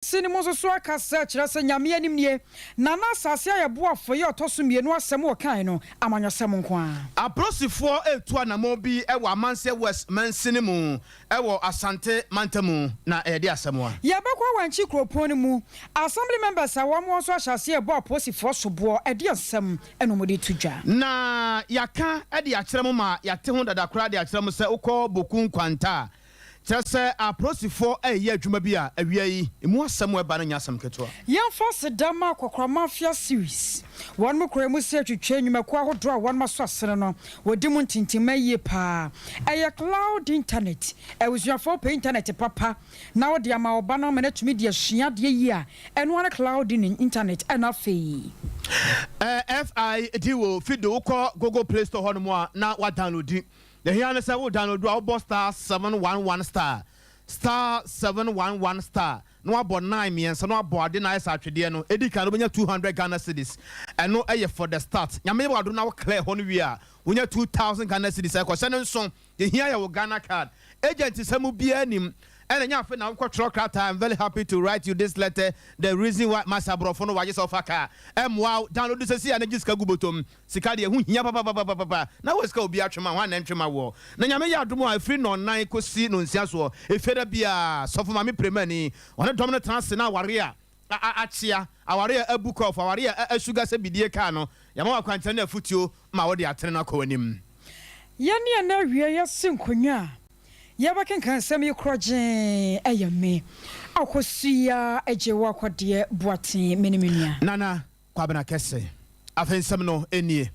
Cinema so aka search rasa nyame anim nie na na asase ayebo afo ye otoso mienu asem wo kan no amanyosem nko a aprosifo etu anamo bi ewo amanse west mansini mu ewo asante mantamu na ede asem a ye bekwa wanchi kropon mu assembly members awon so ahase ebo aprosifo sobo ede asem enomode tudwa na yaka ede akyerem ma yate ho dadakra de akyerem se ukọ bokun kwanta Chese a prosifo ye adwuma bi a awia yi emu asem eba no nyasem keto yemfa sedama kokora mafia series won mo kora mu se twetwa nwuma ko ahodo a won maso asere no wodi mu ntintima yie pa eye cloud internet ewusuafo pe internet papa na wodi ama oba no manatumi de ahia de yi a eno ana cloud in internet ana fei FID will feed the Google Play Store honmo na wa download the here na say we download our star 711 star 711 star no about 9 miensa no about the nice atwede no edi kan no benya 200 Ghana cedis and no for the start nyame wa do na clear hono wi a wonya 2000 Ghana cedis e ko se no nso the here ya Ghana card agent samu bia nim and then you now I'm very happy to write you this letter. The reason why Master Brofono was just car. Wow, download this and just Kagubotum. Sikadia, papa. Now let's go be actually one entry my war. Nanyame Yadumo, I free no 9 could see no siaso. If it be a soft mammy premani, one dominant transcena warrior. Achia, our a book of our a sugar sabidia cano. Yama quantana futu, Maudi atena coenim. Yani and there we are sinquina. Yabakin can send me croje ayame. Akosia ejewa kwa die boati miniminia. Nana, kwabena kese. Afen semno enie.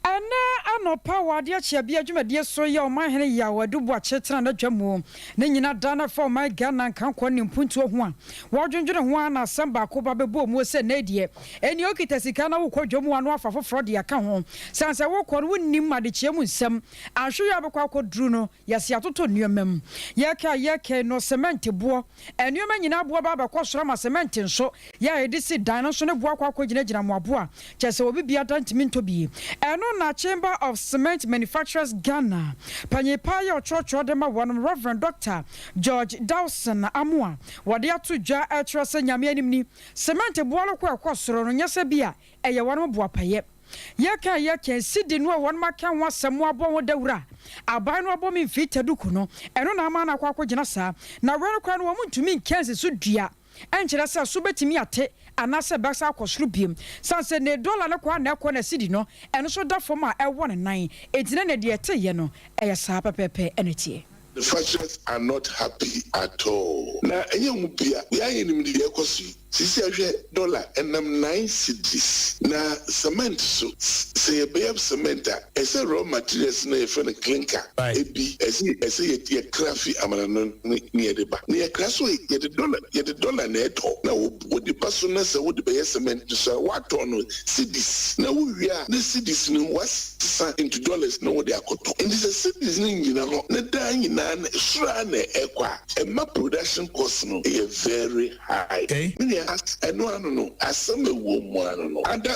Ana ano power dia chiabia dwumadie so ye o mahene ya wadu bo achetra na dwamu na nyina dana for my Ghana kan kwa ni mpuntu ho a wadwundwene ho na samba ko ba bebo mu se na die eni okita sika na wo kwadwamu anu afa foforo de aka ho sanse wo kɔ no nim ade chiemu nsem ahwe ya bekwa akoduru no yase atoto nnuamam ye no cement bo ennuama nyina bo ba ba kwosoro ma cement nso ya edisi dan no so ne bo akwa akogina mo abo a chese obi bia dantimi ntobi eno na Chamber of Cement Manufacturers Ghana panyepa ya ochocho de ma won Reverend Dr. George Dawson Amua wode ato dwa atrose nyame anim ni cement boalo kwa kwosoro no nyase bia eye won bo apaye yeka sidi no won maka ho asem abo ho dawura aban no abo mi fita duku no eno na ama na kwa akogina sa na were kwa no ntumi nkense so dua enkyere sa so betimi ate anase baksa akosoro biem sanse ne dollar ne kwa na ekọ na sidi no eno so da fom a ewo ne nan etine ne de eteye no eye sa pepepe enetie. The factories are not happy at all. Na enye mupia we are in the ekosi sisi ahwe dollar enam 9 cedis na cement so say be cement ese raw materials na efe na clinker ebi ese ye krafi amana no ne edeba ne kraso ye the dollar na eto na wo di paso na se wo di be cement so what on cedis na wo wi a na cedis no was into dollars no wo di akoto and this cedis ni nyina no na dan nyina na sura na ekwa ema production cost no is very high. Okay. No. Asame woman no. Other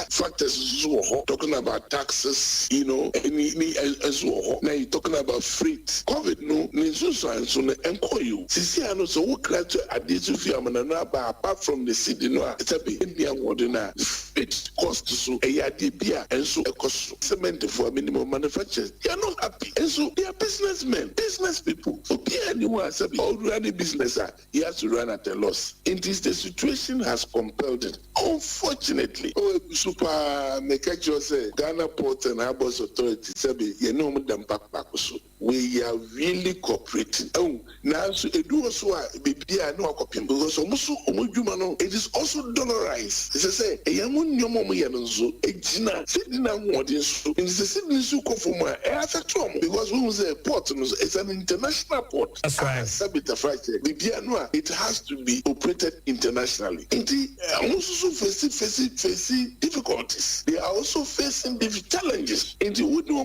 factors talking about taxes, you know, any as well. Now you're talking about freight. COVID no means so and so enko you. Sisi ano so wo krat addition fee amana no apart from the city no. It's a bit Indian word na freight cost so eyade bia enso ekoso. Cement for minimum manufacturers. They are not happy. And so they are businessmen, business people. So anyone say all running business he has to run at a loss. In this the situation has compelled it. Unfortunately, super make say Ghana Port and Harbours Authority say you know them back so. We are really cooperating. Oh, now so it do also be no copying because almost it is also dollarized. It's a say a yamun yomo yanzo a gina sitting on what is so in the city suko for my affect because we say port it's an international port. That's right. It has to be operated internationally. Also facing difficulties. They are also facing challenges. Into what no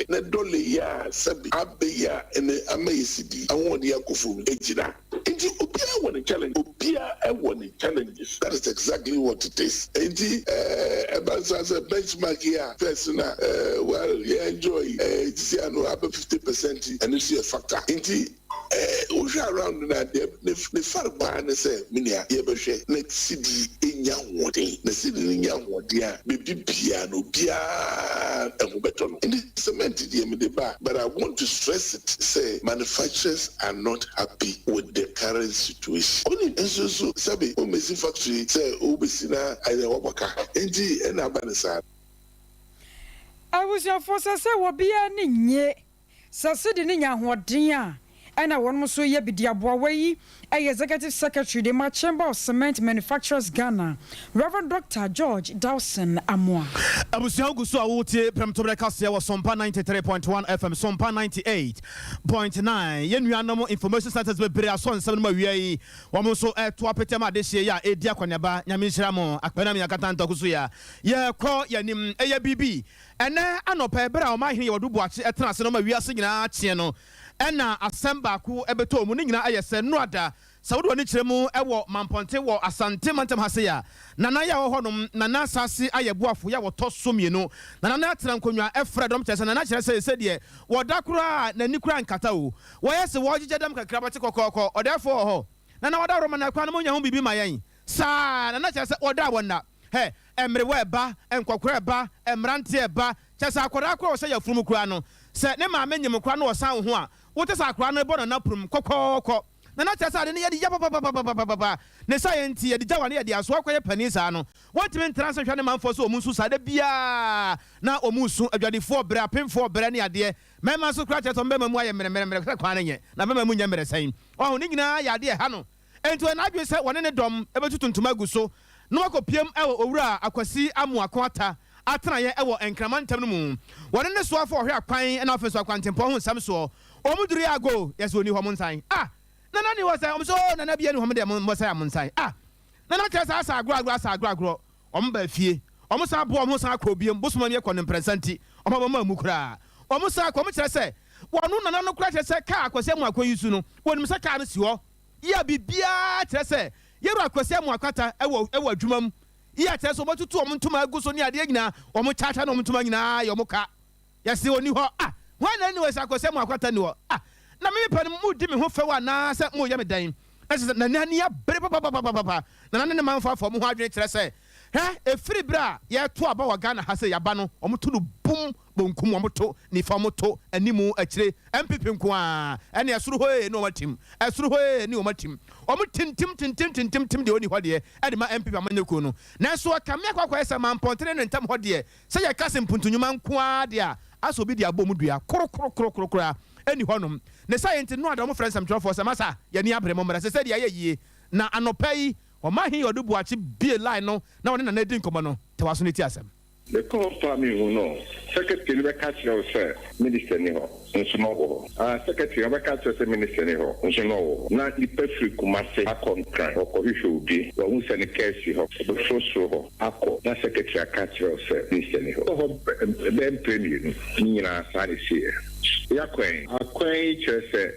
na dole ya sabi abeya ene amayisidi awon dia kofu ejina enti obia won challenge obia won challenges. That is exactly what it is. Enti as a benchmark here personal well you enjoy see no about 50% and you see a factor enti we around that the far ban say minia yebehwe na sidi enya hode na sidi enya hode a bibia no bia ehubeto no in the cement the bar. But I want to stress it, say manufacturers are not happy with the current situation. Only so sabi o mesi factory say o besina aye wabaka enti na banisa I was your force say wo bia ni nye sasidi ni nya hoden a ana won so ye bidiaboa wayi executive secretary the Chamber of Cement Manufacturers Ghana Reverend Dr. George Dawson Amwa abusia guso awote premtobre kase wa Sompa 93.1 FM Sompa 98.9 yenuanom information centers be bere aso nsem ma wiai wo mo so to apetem adehye ya edi akwaneba nyame nhira mo akpana mi akata ntokuso ya ye kro yanim eye bibi ene anopa bere o ma hene ye wodubu ache etena se no ma wiase nyina ache no ena asemba ku ebeto mu nyina ayese no ada Saudi wani chiremu ewo mamponte wo asante mantem hase ya nana ya wo honom nana asase ayebuafo ya woto somienu nana atran konwa efredom chese nana chese se de wodakura nani kura nkata o woyese wojigedam kakra bate kokoko odefo ho nana woda roma na kwa no nya ho bibi mayen sa nana chese woda wonna he emrewe ba enkokora ba emrante eba chese akoda akora wo se ya furum kura no se ne ma menyem kura no wo san ho a wote sa akora no ebo na prum kokoko na na chasa de ne yedi ya papa ne science yedi jawa ne yedi aso akoye panisa no wantime transfer hwa ne manfo so omunsu sa de bia na omunsu adwadefo bre apemfo bre ne ade mema so kra cheto mbema mu aye mere kwa ne na mema mu nya mere san oh ne nyina ya de ha no ento na adwe se wone ne dom ebetutuntuma gu so no akopiem ewo owura akwasi amu akwata atena ye ewo enkramantam no mu wone ne so afo hwe akwan na afeso akwantempo ho nsam so omuduri ago yeso ni ho monsan nana ni wasa omso nana bia ni homde mosa amunsan nana chesa asa agro omba fie omsa bo omsa akobiem bosoma me kono presanti omaba mu kura omsa ko mo kire se wonu nana no kura kire se ka akwase mu akoyisu no wonu se ka no si ho ya bibia kire se yeru akwase mu akwata ewo adwumam ya kire se omotutu omntuma aguso ni ade nyina omchacha no omntuma nyina yomuka yesi oni ho wana ni wasa akwase mu akwata ni ho na me pa mu di me ho fewa na se mu ye me dan na nani ya bere papa na nane manfa fo mu ho adwene kire se efiri bra ye to aba wa Ghana ha se yaba no omoto no bum bonkum omoto ni fa moto animu akire MPP nko a ene asuru hoye no matim asuru hoye ni omatim omotintim de oni hode ede ma MPP amanyeko no na so aka me akwa esa mampontere ne ntam hode se ye kase mpuntunyuma nko a de a aso bi de abom dua krokro eni honum ne science no adam friends am for masa ye ni abremo mra se dia ye yie na anopai o mahi odubu achi bie line no na woni na nadi nkomo no te waso ne ti asem the call family who know secretary be catch you say minister ni ho nso no ho secretary be catch you say minister ni ho nso no ho na ipe free kumase akontran o ko hwehwe obi wo hu se ne case ho be so ho akọ na secretary catch you say minister ni ho ben premier ni nyina sa de sie yakwen chese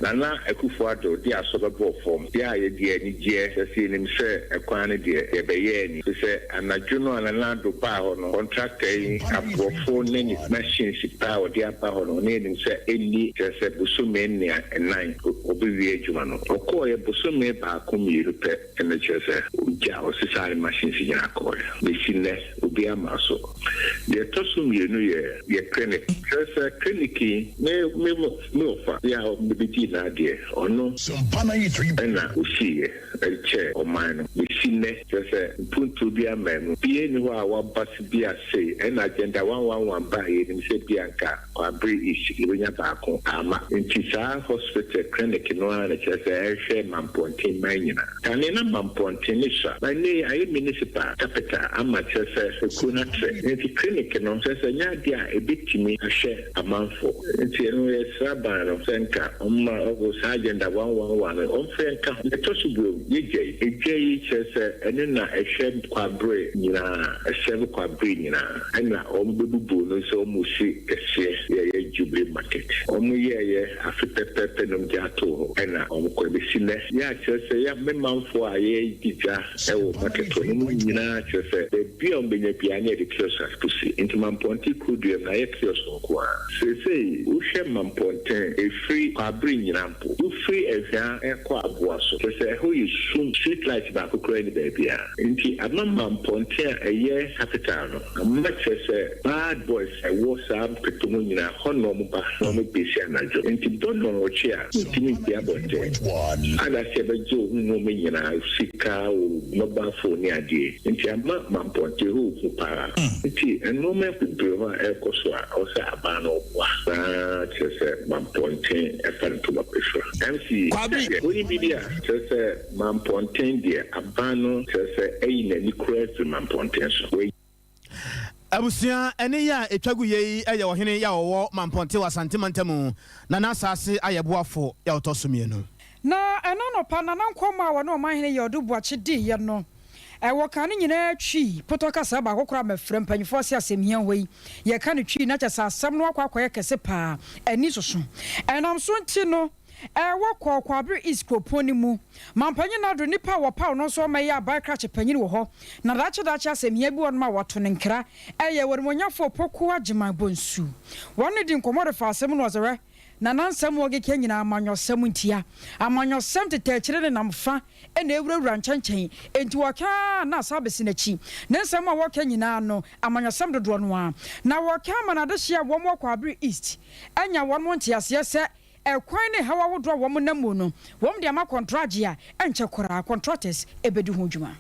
nana ekufuado di asobebo form dia ye die ni je se nim se ekwan ne die ye beye ni se anadwuno anana do pa ho no contractor yi abofo ne ni machine sipa o dia pa ho no ne nim se eni chese busume ne enan obiwie adwuma no okoye busume ba komiru pe ene chese uja o sisare machine si nyina ko be sinne obi amaso de tosumienu ye clinic chese clinic me ofa ya bibiti na de ono Sompa 93 na usiye elche o mano bisine jese puntu bia menu bie ni wa basi bia sei na agenda 111 ba ye ni se bia nka abri ishi ironya baako ama ntisa hospital clinic no na jese ehwe mamponte manyina tane na mamponte ni sha na ne ayi municipal capital ama jese kuna tre nti clinic no jese nya dia ebitimi ahwe amanfo nti eno yesabano senka omma ogo agenda 111 onfenka etosubu yeje chese enena ehwe kwabre nyina ehwe kwabre nyina ena ombebubu no so musi kese ye Jubilee Market. Omuye afite penom jato ena omko bisine ya chese ya memamfo aye dija ewo market no nyina chese the biom benye piane de kiosk to see into mamponti kudu na ye kiosk nko a say uhwe mamponten e free kwabri nyina mpo u free efia ekọ aboa so chese ho yisum street light ba kokora ni baby a nti mamponten eye capital no amma chese bad boys I was am petumu nyina hono mo ba no me besi anajo nti dono no chi a timi bia bote ana se bejo no me nyina sika o mobile phone ade nti amma mamponte hu fu para nti eno me bibro e koso a o se aba no wa chese mamponte e fa to ba pesho mc woni media chese mamponte dia aba no chese e na ni cross mamponte so abusia ene ya etwagu yei eye ohene ya owo mamponte wa santimantamu na nasase ayeboafo ya otosomienu na eno no pa na nkoma wa no manhene ya odubuache di ye no wo kan nyina twi potokasa ba kokora mafrem panyifo se asemian wei ye kan twi na kyesa asem no akwakoye kese pa ani soso enam so nti no wo kwabri iskoponi mu mampanyi na do nipa wo pa no so maye abakrache panyin wo ho na dache asemia bi won ma woto ne nkra eye wormonyafo poku agema bonsu won di nkomore fa asem no zere na nansam wo geke nyina amanyosem ntia amanyosem tetechire ne namfa ena ewurawura nchanchan enti woka na sabesi na chi na nsam a woka nyina no amanyosem dodo no a na woka manade hia wo mo kwabri east anya won mo ntiase se ekwan ne hawa wodro wo mo namu no wo mo de ama contract a enche kora contractors ebedu ho dwuma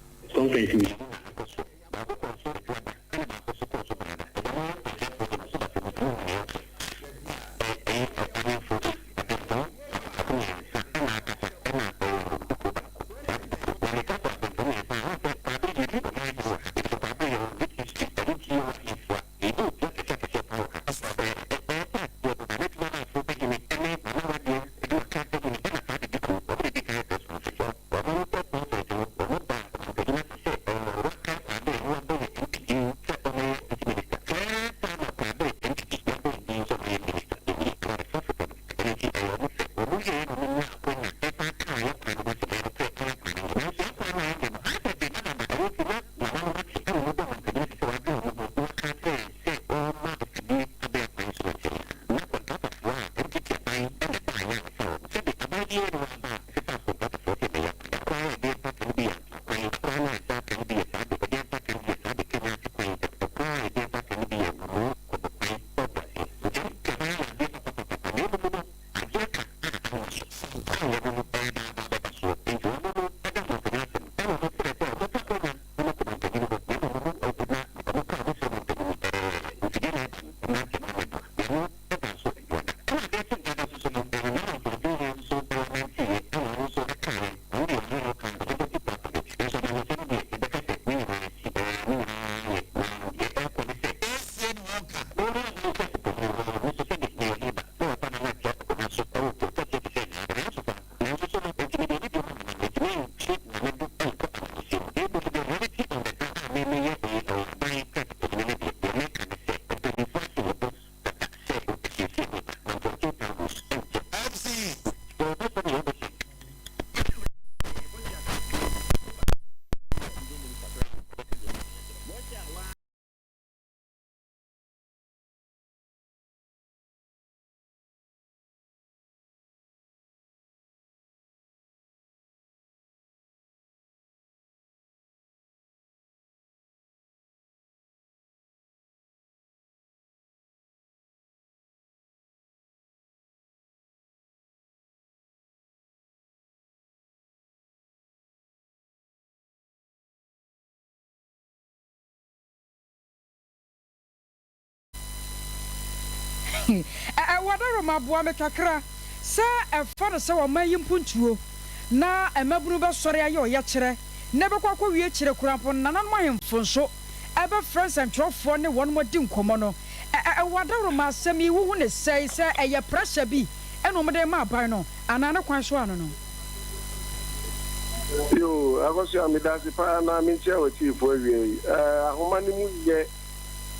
wadaro mabua mekakra se efano se wa mayi mpuntuo na emabunu be sori aye oye kire ne be kwakwa wie kire kurampo nanan mahemfonso ebe friends and trofo ne won modi nkomo no wadaro ma asemi wo hu ne sei se eye pressure bi eno mede ma ban no anana kwan so ano no yo agosi amidasi pa na minche wa chief wie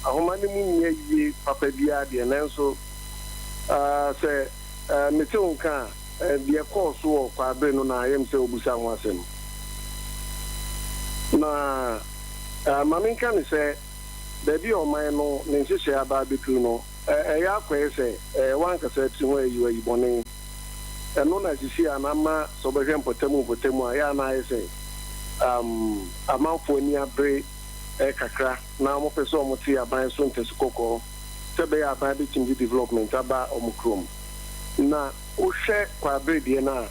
ahomani mu ye papa bia de nanso say mete onka the course wo kwa bre no na yem say obusa ho asem na mami kan say baby o man no ne nhye aba betu no ya kwa say wan ka say ti ho ayi bone no na sisi anama so be hwem potemu ya na say amanfo ni abre kakra na mo pese o mo ti aban so ntesu kokoro sebe ya aban bi timdi development aba o mo krom na o hwe kwa abre die na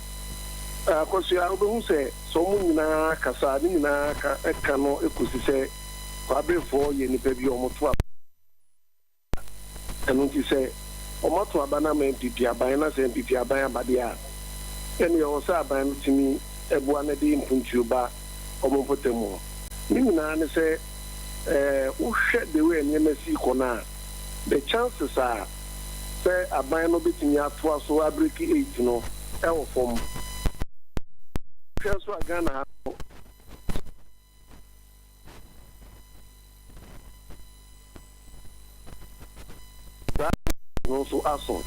akoso ya obehu se so mo nyina kasa ni nyina ka no ekusi se kwa abre fo ye ni pe bi o mo to enu ti se o mo to aba na me MPP aban na se MPP aban abade a eni o sa aban timi ebu ana de impuntu ba o mo potemu ni nyina ne se uhwe the way any messy kona the chances are say aban no betimi ato so abreki 8 no e wo form so Ghana no so aso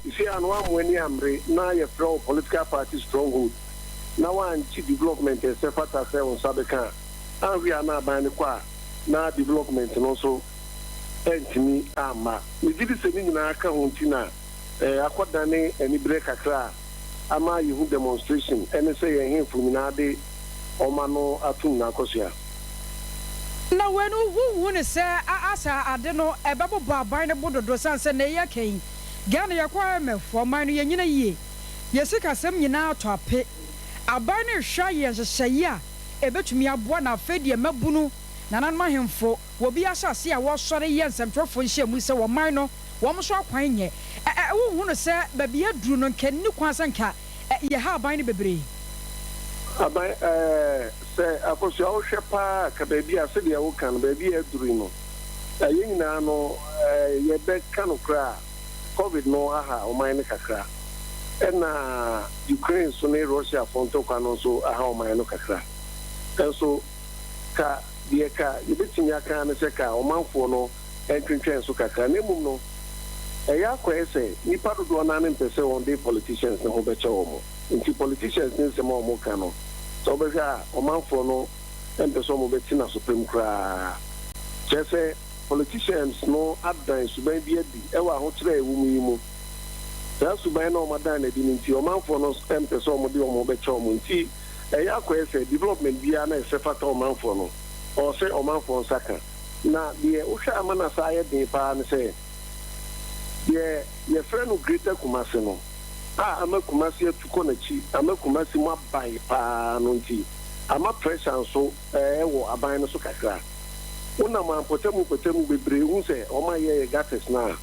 if you are no amweni amre na ye from political party stronghold na one development e se fata se on sabeka and we are now buying kwa na development no so entimi ama we did se ni na aka hontina akoda ne ani break akra ama you demonstration and say ye hin fumina de omano atum na akosia na when who ne say asa ade no ebebo aban ne bododo sanse na ye kan Ghana yakwa mefo man no ye nyina yie yesika sem nyina to ape aban ne hwa ye hyehyeye a ebetumi aboa na afedie mabunu nanan mahemfo wo bi asase a wo sore ye nsɛmtrofo nhye mu se wo man no wo mo so akwan nye wo hu no se ba bia duru no nkanni kwan sanka ye ha aban ne bebre aban se akoso o hwepa ka ba bia se dia wo kan ba bia duru no ye nyina no ye be kan kra covid no aha o man ne kakra na Ukraine so ne Russia fonto kwa no so aha o man no kakra so ka die ka yebetimi aka na se ka o manfo no entwentwen so kakra na mum no ya kwa ese nipa dodo na ne mpese on dey politicians no be che omo nti politicians ne se mo mo ka no so be ga o manfo no mpese mo be tina supreme kra chese politicians no advance suban bi adi e wa ho kire ewu mu yimu da suban na o madan na di nti o manfo no mpese o mo de o mo be che omo nti ya kwa ese development bia na ese fata o manfo no o se o manfo saka na de o hwa amana sa ye din pa ne se ye friend no greater Kumasi no ama Kumasi atuko na chi ama Kumasi mo abai pa no nti ama pressure so wo aban no so kakra una ma potemu bebre hu se o ma ye gates na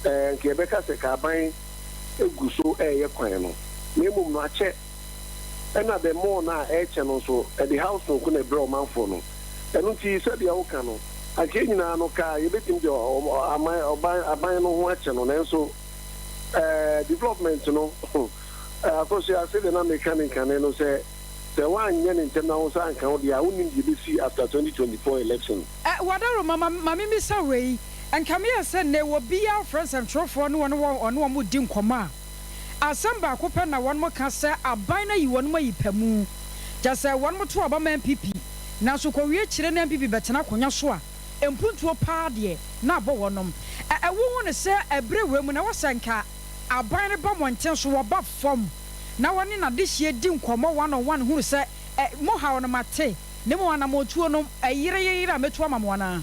nke beka se ka aban eguso ye kwan no memum no ache ena be mo na eche no so the house no ko na bre o manfo no enu ti se dia wo kan no ake nyina no ka yebetim de aban no ho ache no nenso development no akoso ya se de na mechanic no se the one yen internal so anka wo dia unim de bisi after 2024 election wadaro mama mi sa wei anka me se ne wo bia friends and trofo no ono mo di nkoma asamba ko pe na won mo ka se aban na yi won mo yipamu ja se won mo to obama MPP na so ko wie kire na MPP betena konya so a empuntuo pa de na abo wonom wo hu ne se ebrewe mu na wasanka aban ne ba monten so wo ba fom na woni na de hie di nkomo 101 hu se mo ha no mate ne mo ana mo tuo no yire ametu amamo na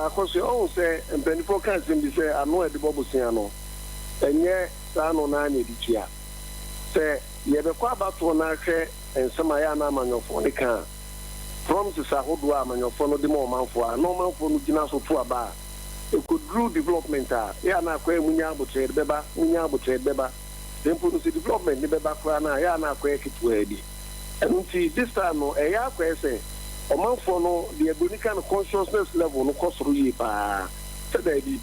akoso o se empenifo kan sim se ano e de bobusia no enye sa no na na editua se ye be kwa bato na hwe ensema ya na amanyofo ne kan from to sahodo amanyofo no de mo manfo a no manfo no gina so to aba e could do development a ya na kwa emunya abotre beba tempo no development ne beba kwa na ya na kwa ekitu edi enti this time no e ya kwa ese o manfo no the economic consciousness level no kosoro yi pa se da bi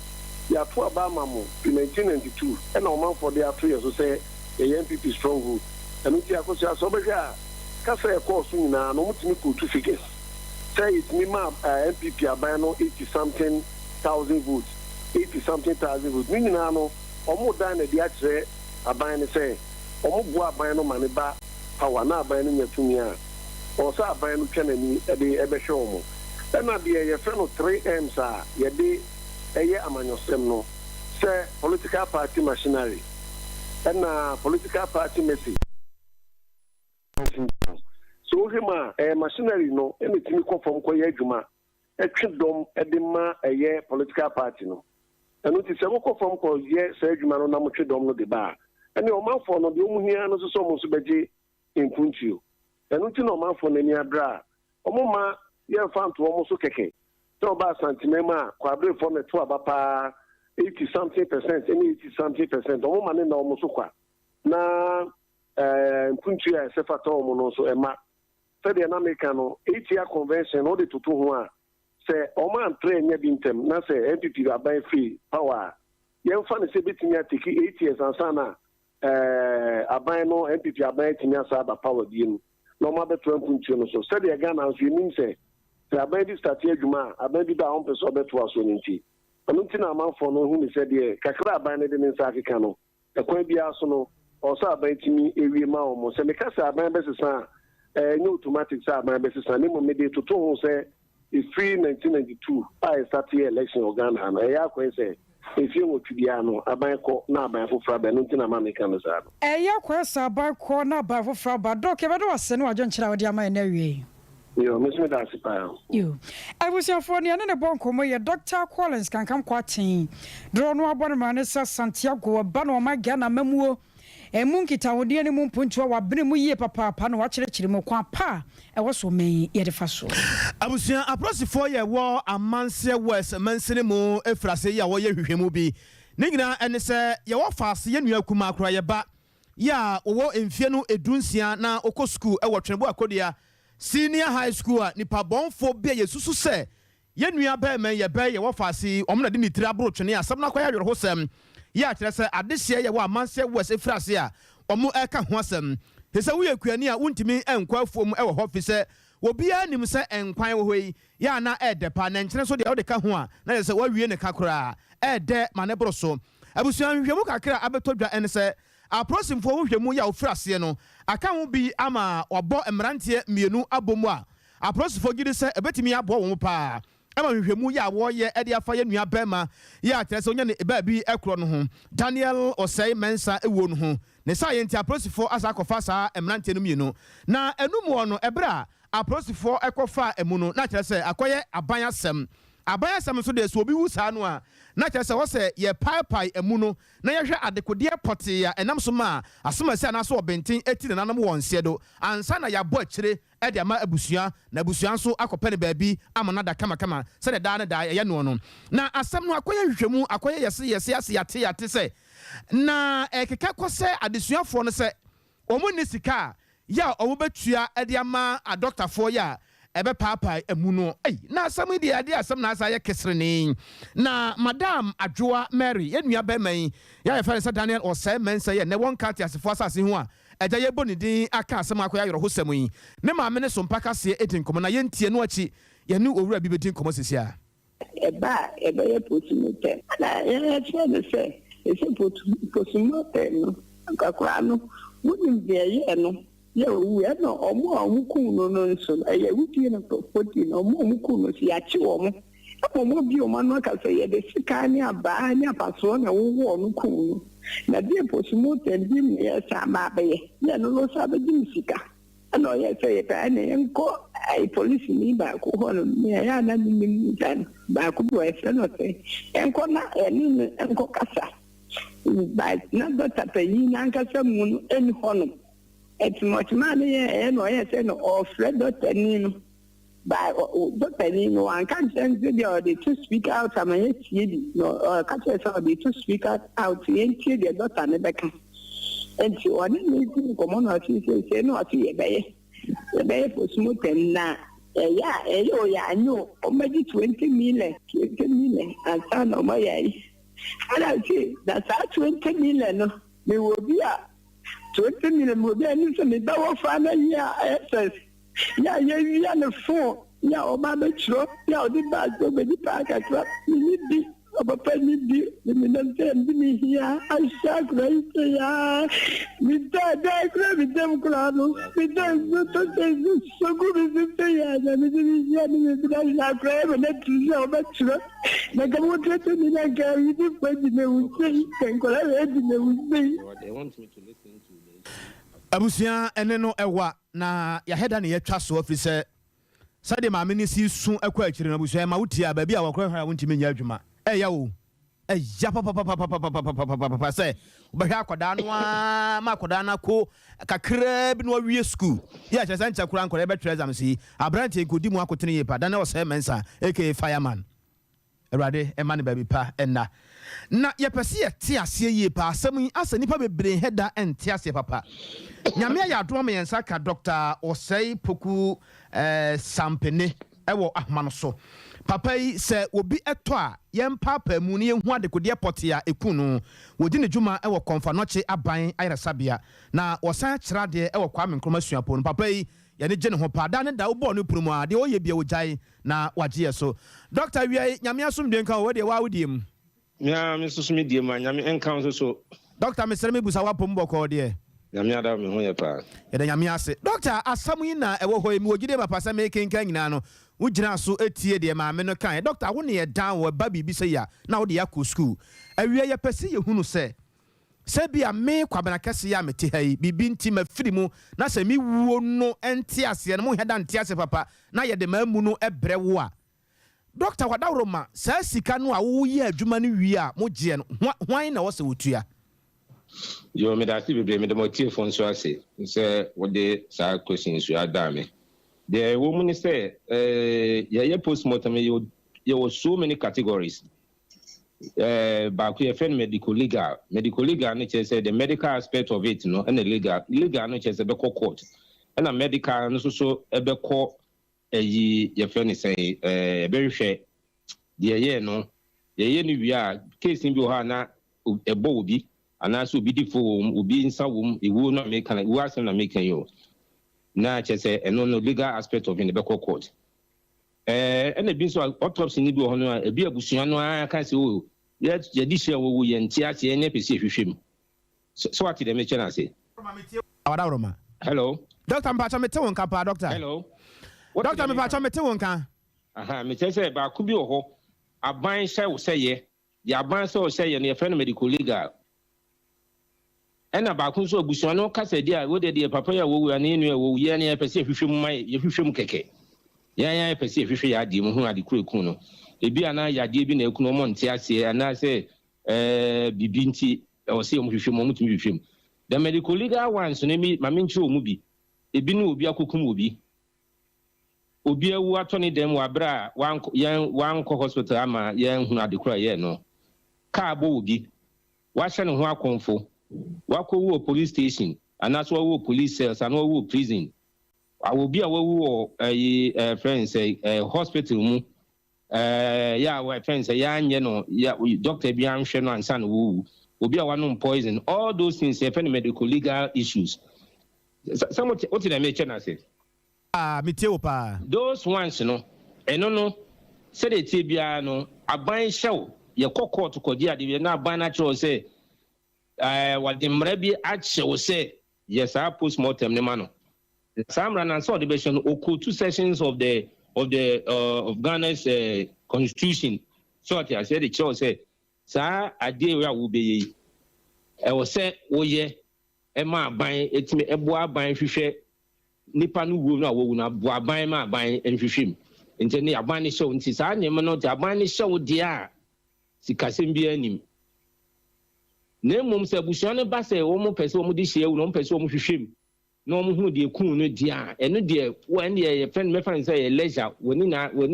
ya to aba mamu in 1992 and o manfo dey ato yeso say a MPP stronghold enti akoso aso be ga kasa e course nyina no mutimi ko two figures say it me ma MPP aban no 80 something thousand votes 80-something thousand votes. Ni nyinaa no ɔmo dan na de akyerɛ aban ne sɛ ɔmo bu aban no ma ne ba power na aban no nya tumi a ɔsɛ aban no twɛ n'ani de ɛbɛhwɛ ɔmo. Ɛna deɛ yɛfrɛ no 3Ms a yɛde ɛyɛ amanyɔsɛm no sɛ political party machinery ɛna political party message. So wohwɛ ma machinery no ɛna tumi kɔ fam kɔyɛ adwuma ɛtwe dɔm ɛde ma ɛyɛ political party no. Ɛno nti sɛ wokɔ fam kɔyɛ saa adwuma no na motwe dɔm no de ba a ɛne ɔmanfoɔ no deɛ ɔmo hia no so sɛ ɔmo nso bɛgye mpuntuo. Ɛno nti na ɔmanfoɔ n'ani abere a ɔmo ma yɛmfa nto ɔmo so kɛkɛ sɛ ɔba asantemam a kwaberefoɔ no to aba paa 80-something% ɛne 80-something%. Ɔmo ma ne na ɔmo so kwa na mpuntuo a ɛsɛ fata ɔmo no nso ɛma sɛdeɛ na meka no 8-year convention wode toto ho a sɛ ɔmo antrɛ nyɛ bi ntɛm na sɛ MPP aban free power a yɛmfa ne sɛ bɛtumi ateki 8 years ansa na aban no MPP aban atumi asa aba power bie mu na ɔmo abɛtoa mpuntuo no so sɛdeɛ Ghana nso yɛnim sɛ aban bi start adwuma a aban bi da a ɔmpɛ sɛ ɔbɛtoa so no nti ɔno nti na amanfoɔ no hu ne sɛ deɛ kakra aban no de ne nsa akeka no ɛkwan biara so no ɔsɛ aban tumi ewie ma ɔmo sɛ meka sɛ aban bɛsesa a ɛnyɛ automatic sɛ aban bɛsesa ne mmom mede toto ho sɛ efiri 1992 a ɛstarte election wɔ Ghana no ɛyɛ akwan sɛ efie nwɔtwe biara no aban kɔ na aban foforɔ aba no nti na ma meka no saa no ɛyɛ akwan sɛ aban kɔ na aban foforɔ aba dɔk ɛbɛde wɔsɛ ne wadwo nkyerɛ a wɔde ama yɛ no awie. Yo, mesme da ase paa. Yo. Abusiafo ne ne bon komo ye Dr. Collins kankam kwaten. Dro no abɔ ne ma ne sɛ Santiago ba no ma Ghana mamuo. Emu nkita wode ne mu mpuntua wa bene mu yie papa na wa kyerɛkyerɛ mu kwa pa ɛwɔ so me ye de fa so. Abusia aprosifo ye wo amanse west mansene mu efrase ye wo ye hwehwemu bi. Ne nyina ene sɛ ye wo faase ye nua kuma akora ye ba. Ya wo emfie no edunsia na okɔ school ɛwɔ Twenebo Akodia. Senior high school a nipa bonfo bia yesusu sɛ yenua ba men ye ba ye wo faase omna de mitri abro twene asɛm na kwaya yoro hosɛm ya kyerɛ sɛ adehye ye wo amanse west efrase a omo ɛka ho asɛm hese wo ye kuani a wontimi enkwa afuom ɛwɔ hɔ fi sɛ obia nim sɛ enkwan wo yi ya na ɛdepa na nkyene so de wo de ka ho a na yɛ sɛ wawie ne kakora ɛde ma ne bro so abusuan hwemu kakra abetodwa ɛne sɛ aprosimfo wo hwemu ya ofrase no aka ho bi ama wabɔ emrantie mienu abomu a aprosifo gidi sɛ ebetimi abɔ wo pa ama hwehwemu ya wo ye ede afa ye nua bema ya atrese onya ne eba bi ekro no ho Daniel Osei Mensa ewo no ho ne sa ye nti aprosifo asa akɔfa saa emrantie no mienu na enumu no ebra aprosifo ekɔfa emu no na kyerɛ sɛ akɔyɛ aban asɛm so de so obi wu saa no a na kyerɛ sɛ wɔsɛ yɛ paipai emu no na yɛhwɛ adekodeɛ pɔtee a ɛnam so ma asomasi anaso ɔbɛnten eti na nanam wɔn nsedo ansa na yɛabɔ akyire ɛde ama abusua na abusua nso akɔpɛ ne baabi ama na da kama sɛ de daa ne daa ɛyɛ no no na asɛm no akɔyɛ hwehwɛmu akɔyɛ yɛse ase yate sɛ na ɛkeka kɔ sɛ adesuafoɔ no sɛ ɔmo ne sika a ya ɔmo betua ɛde ama adɔktafoɔ ya ebe papa emu no na asɛm di ade asɛm na asa yɛ kesrene na madam Adwoa Mary yenua bɛman ya yɛ fa sɛ Daniel Osei Mensa yɛ ne won kati asefo asase ho a ɛgya yɛ bɔ ne din aka asɛm akɔyɛ yɛrɛ ho sɛm yi ne maame ne Sompa kase edin komo na yɛntie no akyi yɛne owura bi bedin komo sesia eba yɛ potumote na yɛ kyerɛ ne sɛ ɛsɛ potumote no akakora no wonim deɛ yɛ no ya owu ya no omo kunu no nso ya wudie no poti no omo kunu si achi omo omo bi omo no ka se ye de sika ni aba ni apaso na wo no kunu na die posimo tendi me ya sama ba ye ya no sa ba di sika ana ya se ye pa na enko ai police ni ba ko ho no me ya na ni dan ba ko bo e no se enko na ni enko kasa ba na do tapenyi na nkasa mu no eni ho no it's much money no yes no or Fred Dotanino by Dotanino and can't send video they to speak out am no catch us they to speak out into the daughter Rebecca and she wanted me to come on say no see be for smooth na I know maybe 20 million and son of my and I see that's 20 million no we will be 20 million mo be ani so me da wo fa na ya SS ya no phone ya o ba be tro ya o di ba go be di pa ka tro ni bi Papa ni minante bini here. I shall cry ya. With that cry with them crano. With them so good as the ya. And it is yani I cry and that is so much. Like I want to be like I did when you say can call it They want me to listen to Abusia ene no ewa na ya heda ne yetwa so afiri se sade ma me ni si sun akwa akire na abusia ma wutia ba bia wakra hwa wontimi nya adwuma eya wo eya papa se obehwa akoda no ma akoda na ko kakra bi no awie school ya chese ncha kura nkore be trezam si abrante nkodi mu akotene ye pa da na wo se mensa aka fireman Erade emane baby pa enna na yepese ye te ase ye pa asem asa nipa bebre heda ente ase papa nyame ya adom me yensa ka Dr. Osei Poku Sampene ewo ahma no so papa yi se obi eto a yempa pa mu ne hu adekode poti a ekunu wodi ne dwuma ewo konfanoche aban ayresabia na osan kirade ewo kwa menkroma suapo no papa yi yane gye ne ho pa da ne da wo bo no purumu a de oye bia wo jai na waje so Dr. Wi nyame asomdwe nka wo de wa wodiem nya me susumi die ma nyame enka so Dr. Mesere me busa wa pom boko de nyame ada me ho ye pa ye da nyame ase Dr. asamu yi na ewo ho mi ogide ma pasa me kenkan nyina no wugina so etie de ma me no kan Dr. wo ne ye dan wo ba bibi se ya na wo de yakọ school awie ye pese ye hunu se bia me kwabena kese ya mete hai bibi nti mafiri mu na se mi wuo no enti ase no mo heda nti ase papa na ye de mamu no ebre wo a Dr. Wadawroma sa sika no a wo ye adwuma no wi a mo je no hwan na wo se wotua yo me da si bebre me de mo tie fon so ase se wo de sa question so adame the woman say ye postmortem ye was so many categories back we friend medical legal no say the medical aspect of it no and the legal no say be court and a medical no so e be call ye friend say very fair ye no ye ni wi a case bi ho na e bo obi ana so bi di fo obi nsa wom e wo no make na wo asem na make yo na say no legal aspect of in the court and e bi so autopsy ni bi ho no e bi abusua no aka say o ye di share wo ye nti ase enye pese hwehwem so what the mention say Wadawroma hello Dr. Mpacha mete won kan pa doctor hello Dr. Mpacha mete won kan aha me say ba ku bi ho aban hye wo say ye ya aban say wo say ye ne friend medical legal ena ba ku so abusua no kasa dia wo de papa ya wo anu enu wo ye ne pese hwehwem mai ye hwehwem keke ya pese hwehwe ya di mu hu ade kuro ekun no ebi ana yade bi na ekunu mo nte ase ana se bibi nti o se mo hwehwem mo mutumi hwehwem the medical legal ones no mi ma me nkyere o mu bi ebi no obi akokum obi awu atoni dem wa bra wan ko hospital ama yen hu ade kuro ye no ka bo obi wa hye ne ho akonfo wa ko wo police station ana so wo police cells ana wo prison obi a wo friends hospital mu yeah we friends ya anye no ya doctor bi anhwe no ansa no wo obi a wanom poison all those things medical legal issues some what did I mention I say metie wo pa those ones no eno no say the tibia no aban hyew ye court kodi ade na aban na cho say what the mrabi achew say yes I postmortem ne ma no some ran and saw the version oku two sessions of Ghana's constitution so I said the church say sa ade we will be e wo say woye e ma ban etime ebo aban hwehwe nipa no wo no awu na bo aban ma aban nhwehwem nti ne aban ne show nti sa ne no te aban ne show dia sikasem bi anim na mum se busuan ne ba se wo mo pese wo mo di hye wo no mo pese wo mo hwehwem no mo hu de kun no dia eno de wan de ye friend me friend say leisure woni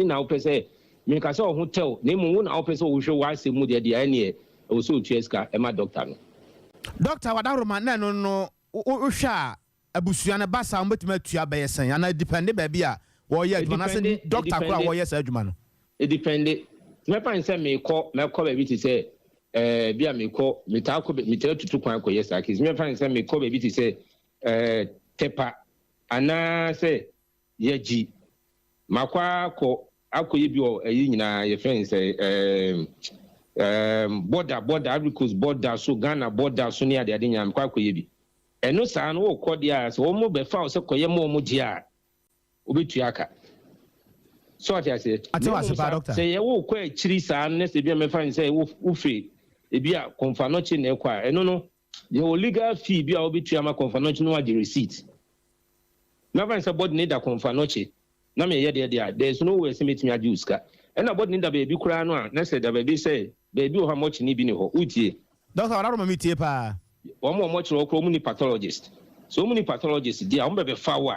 na wo pese me ka se wo hotel na mum wo na wo pese wo hwe wa se mu de ene wo so tueska e ma doctor no Dr. Wadawroma na no hwa abusua ne ba sa mbetima atua be yesen ana depend ba bia wo ye adwuma na se doctor kwa wo ye sa adwuma no it depend me friend say me call ba bi ti say bia me call me ta ko me tell tutu kwan ko yes akis me friend say me call ba bi ti say tepa ana say yeji makwa ko akoye bi o eyi nyina ye friend say border Africa's border so Ghana border so near the Adinyam Kwakoyebi. And no san wo kodia so mo be fa so koye mo dia obetuyaka. So what I say? Doctor. Say wo kwa chiri san ne se bia me fa say wo free e bia confanochi na ekwa eno no the legal fee bia obetuyama confanochi no the receipt. Never say body need a confanochi. Na me ye there there's no way say metimi ajuska. And about need a baby kura no na say the baby say baby how much ni bi ni ho utie. Doctor I don't meet pa. One more much local many pathologists. So many pathologists, dear, I'm be foul.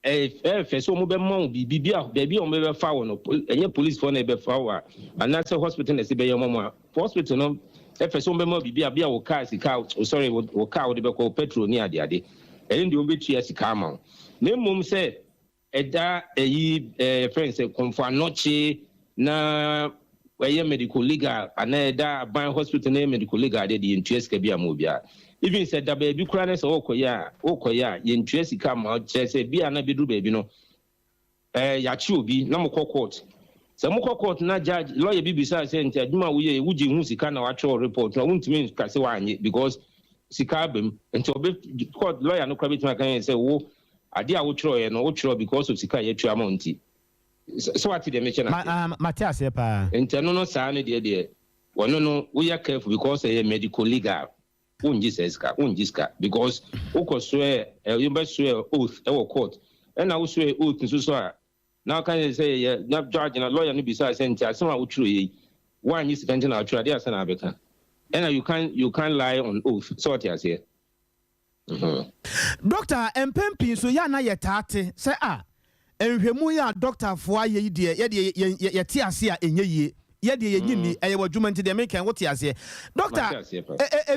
If so mobile mom be baby on be foul, and your police for be foul. And that's a hospital as be your mama. Hospital, no, if so memo be a beer or car, sorry, or car would be called petrol near the day. And you be cheers to come out. Name mum say, Eda, a friend say, confanoche na. Where medical legal and that by hospital name medical legal the interest can be a movie. Even said that baby craness okoya, interest come out, say be an abidu baby no. Yachu be no more court. Some court na judge lawyer be beside saying, Juma, we would you musicana actual report. I won't mean Casawani because Sikabim and to court lawyer no credit my can say, oh, I dear Utro and Utro because of Sikaya Tramonti. So what did they mention? Matthias, internal sign, dear. Well, no, we are careful because a medical legal. Unjiska, because Oko swear, you must swear oath, our court, and I will swear oath in Susua. Now, can you say, not judge and a lawyer, besides, and someone would truly one is venting our tradition, Abeka. And you can't lie on oath. So what I say. Doctor, and Pempin, so yana yet, say, enhwemu ya doctor fo aye die ye tie ase a enye yie ye de ye nyini eye wadwuma nti de meka wo tie ase doctor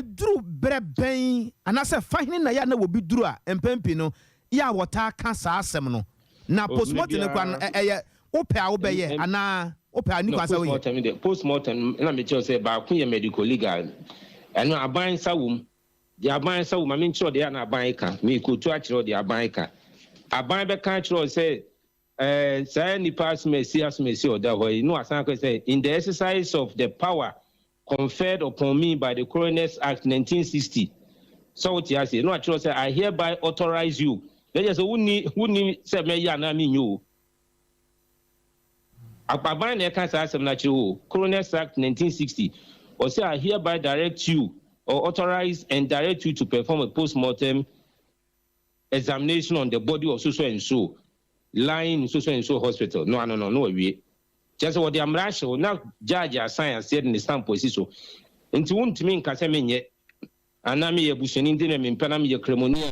duru breben anase fahini na ya na wo bi duru a empempi no ya wota ka sa asem no na postmortem ne kwa eye ope a wo be ye ana ope ani kwa sa wo postmortem na me tell say ba ku ye medical legal eno aban sawum de aban sawum ma me ncho de ya na aban ka me ko tu a kiro de aban ka aban be kan kiro say say ni pass mercy or that way no asan say in the exercise of the power conferred upon me by the Coroners Act 1960 so what you say no actually say I hereby authorize you they just who ni say me ya na me you ababan na kan say na chiwo Coroners Act 1960 or say I hereby direct you or authorize and direct you to perform a post-mortem examination on the body of so and so lying in so and so hospital. No we. Just what the amrasho now judge science said in the stamp position. Into won't mean Casamenye, and I'm a bushing in dinner in Panama Cremonia,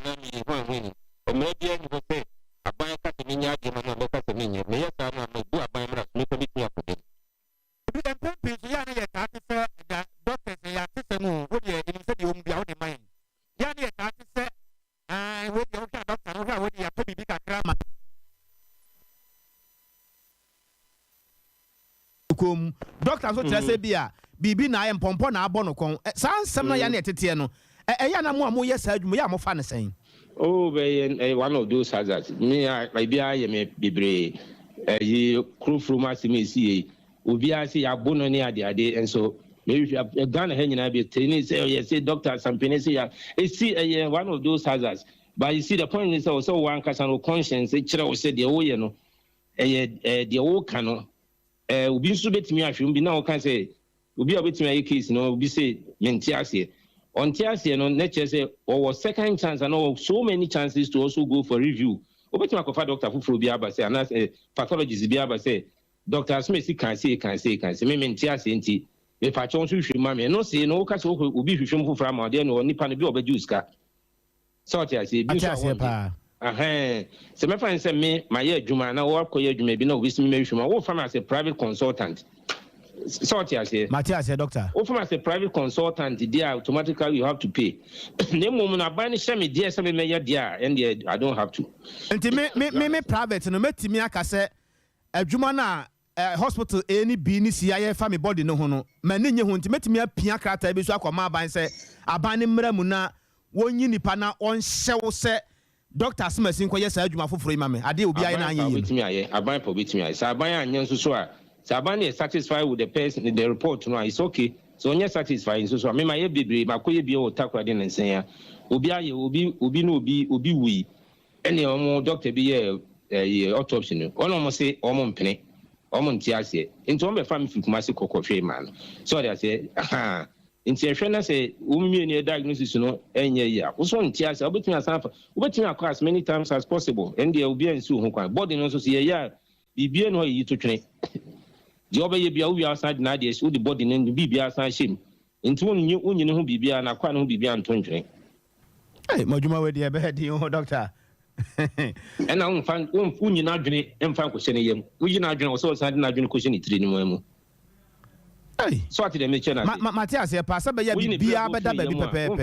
or maybe I will say, a buy Catamina, and a Catamina, may I do a buy me commit me up again. Doctors, they are system, what you said you won't be out of mind. Yanni, I would your doctor, what you have to be big at grammar. Doctor so tell say bia bibi na ay mpompo na abono kon san sem na ya na etete no ya na mo yes adwuma ya mo fa ne sen oh be one of those hazards me I bia ye me bebre yi crew from asimesi obi asi ya bono ni ade and so maybe Ghana he nyina be training say yes say doctor sampene say ya see one of those hazards but you see the point is also one person no conscience e kire o say de wo ye no de wo ka no obi so betimi ahwem bi na o kan say obi a betimi ayi case no obi say menti ase on ti ase no na che say or second chance and so many chances to also go for review obetimi akofa doctor fufuro bi aba say and pathologist bi aba say doctor Smith can say me menti ase nti me fa chon so hwem ma me no say no ka say obi hwehwem fufuro ma de no nipa no bi obejuice ka so ti ase bi so pa so me find say me my adwuma na wo akoye adwuma bi na obi simi me hwema wo fa as a private consultant so what you say Matthias doctor wo fa as a private consultant there automatically you have to pay na mum na ban she me there say me ya there and I don't have to enti me private no metimi aka say adwuma na hospital any bi ni si aye fa me body no ho no ma ne nye ho enti metimi apia krata bi so akoma aban say aban ne mra mu na wonyi nipa na on hyew say Doctor Smith in kweye sa adwuma foforo imame ade obi aye na anye yi bitimi aye aban po bitimi aye sa aban anye nso so a Sabani is satisfied with the person in the report no it's okay so when you're satisfied so me my bebre makoye bi o takwa de nsen ya obi aye obi no obi wi ene omo doctor bi ye autopsy no ono mo say omo mpene omo ntiase nti omo be fa me fikumase kokofwe man so they say aha nti ehwe na say umie ni diagnosis no enye ya wo so ntiase obetumi asanfa obetumi akọ as many times as possible and there obi ansu ho kwan body no so say ya bibie no yi to twene the other year, we outside nowadays, who the body and the BB outside shame. Into one you who be and I can't be beyond 20. Hey, Mojuma, where the bed, doctor. And I won't find one you not drink and find questioning him. We not drink also side not drink question it anymore. Hey, so to the mission. Matthias, a passer by be baby,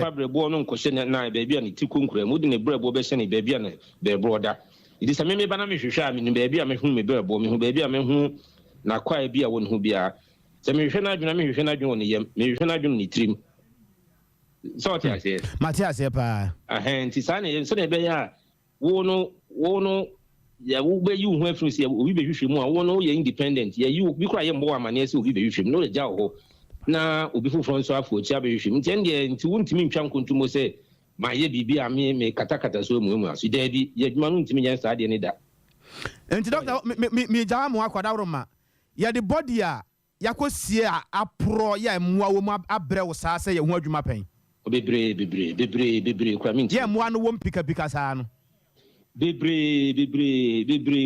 Fabry born on question at night, baby, and two concrete, wouldn't a bread bob any baby and their brother. It is a maybe banana shaman, baby, I mean, whom a bird bomb, who baby, I mean, who. Na kwa bia won hu bia se me hwe na adwuna me hwe na adwun ne yam me hwe na adwun ne trim so what I say Matthias pa nti sa ne so ne be ya wo no ya wo be yu hu afru se obi be hwehwe mu a wo no ye independent ya yu bi kura ye mbo amane se obi be hwehwe mu no le ja ho na obi fufuro nso afo chi be hwehwe mu nti ende nti wontimi ntwa nkontumo se ma ye bibia me katakata so mu aso da bi ye adwuma no ntimi nya sa de ne da nti doctor me jawa mu akwada wroma ya the body a yakosie a apro ya emwa wo mu abre wo saa se ye ho adwuma pen bebre kwa minti ye emwa no wo mpika saa no bebre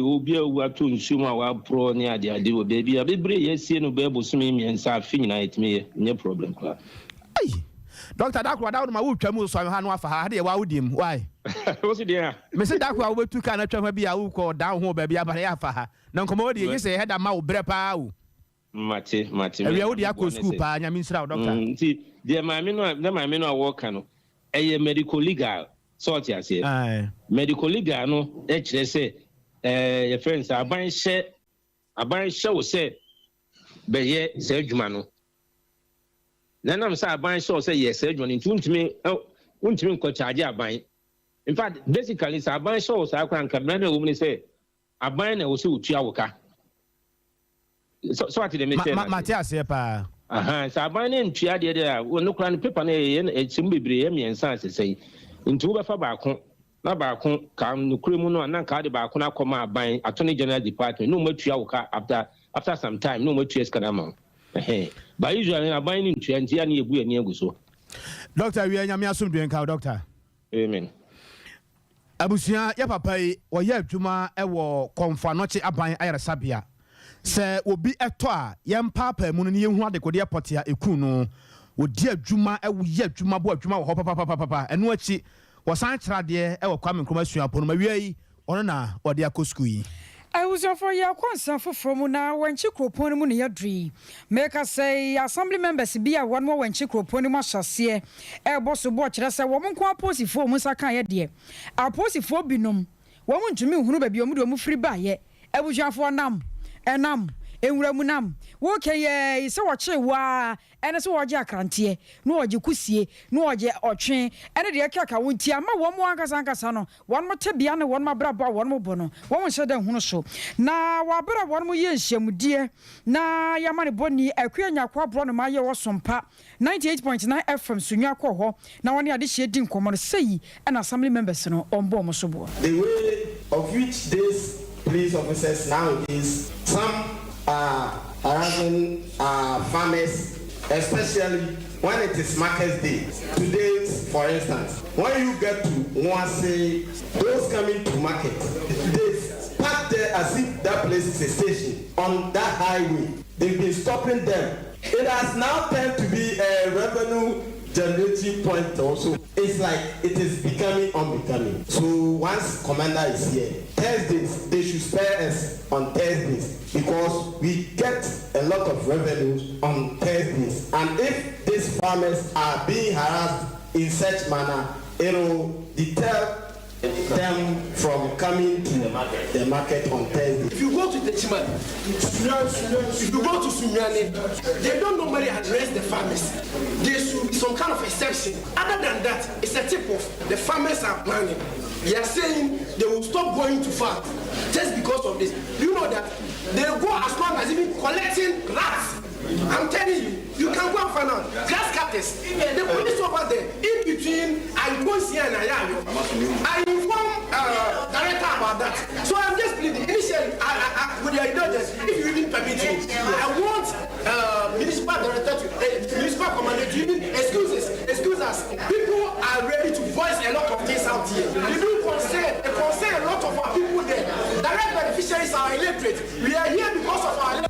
obi a wo ato nsum a wa pro ne ade wo bebre ye sie no be bosumi miensa afi na etime nye problem kwa ai doctor dakwa dawo ma wo twa mu so ha no afa ha de wa wodim why what's it there me say dakwa wo betu ka na twa bi a wo ko down ho ba bi abare ya afa ha na nkomo de ye say head ma wo bre pa wo mate ewia wo de akọ school pa nya min sra doctor nti de ma me no a wo ka no eye medical legal sort ya say medical legal no e kire say your friends aban hye wo say be ye say adwuma no na nam say aban hye wo say ye say adwuma no untimi nko charge aban. In fact, basically, it's a ban shows I can come woman say a ban will see Chiawaka. So, I did the Matthias, pa. So I ban in Chia there, when no crown paper and Simbi and Sans say, into Fabacon, Nabacon, come no criminal and not card about Conacoma buying Attorney General Department, no more Chiawaka after some time, no more Chias Canamon. But usually, I'm buying in Chia and near so. Doctor, we are Yamiasum doing cow, doctor. Amen. Abusia ya papa yi oye adwuma ewo konfa noche aban ayere sabia se obi eto a yem papa mu no ne yehu adekode apotia eku no odi adwuma ewo ye adwuma bo adwuma wo papa eno achi wo san krade ewo kwame nkroma suapo no mawie yi ono na ode akosku yi I was for your concern from now when Chikropon Munia make us say assembly members be a one more when Chikropon Mashasia, a boss of watch us a woman co posy for Musaka dear. Our posy for binum. Woman to me who be your free by ye. I was your for nam and Ramunam. Okay, so watch wa and so watch your crantier, no Jukusie, no je or train, and the Akaka would tiama one more Casano, one more Tabiana, one more Braba, one more Bono, one more Shadow Hunosho. Now, Wabra, one more years, dear. Now, Yamani Bonnie, a queer quab run my year or Sompa, 98.9 FM, Sunya Coho, now only addition didn't come on say, and assembly members on Bomosobo. The way of which these police officers nowadays, some are harassing farmers, especially when it is market day. Today, for instance, when you get to Mwase, those coming to market, they park there as if that place is a station on that highway. They've been stopping them. It has now turned to be a revenue generating point also. It's like it is becoming unbecoming. So once commander is here, Thursdays, they should spare us on Thursdays because we get a lot of revenues on Thursdays. And if these farmers are being harassed in such manner, it will deter them from coming to the market on Thursday. If you go to the Chiman, if you go to Sunyane, they don't normally address the farmers. There should be some kind of exception. Other than that, it's a tip off. The farmers are planning. They are saying they will stop going to farm just because of this. Do you know that they go as long as even collecting rats? I'm telling you, you can go and find out. Grass cutters, the police over there, in between Iponsia and Ayayo. I informed director about that. So I'm just pleading. Initially, with your indulgence, if you even permit me, I want municipal director to, municipal commander to even excuse us. People are ready to voice a lot of things out here. We do concern a lot of our people there. Direct beneficiaries are illiterate. We are here because of our.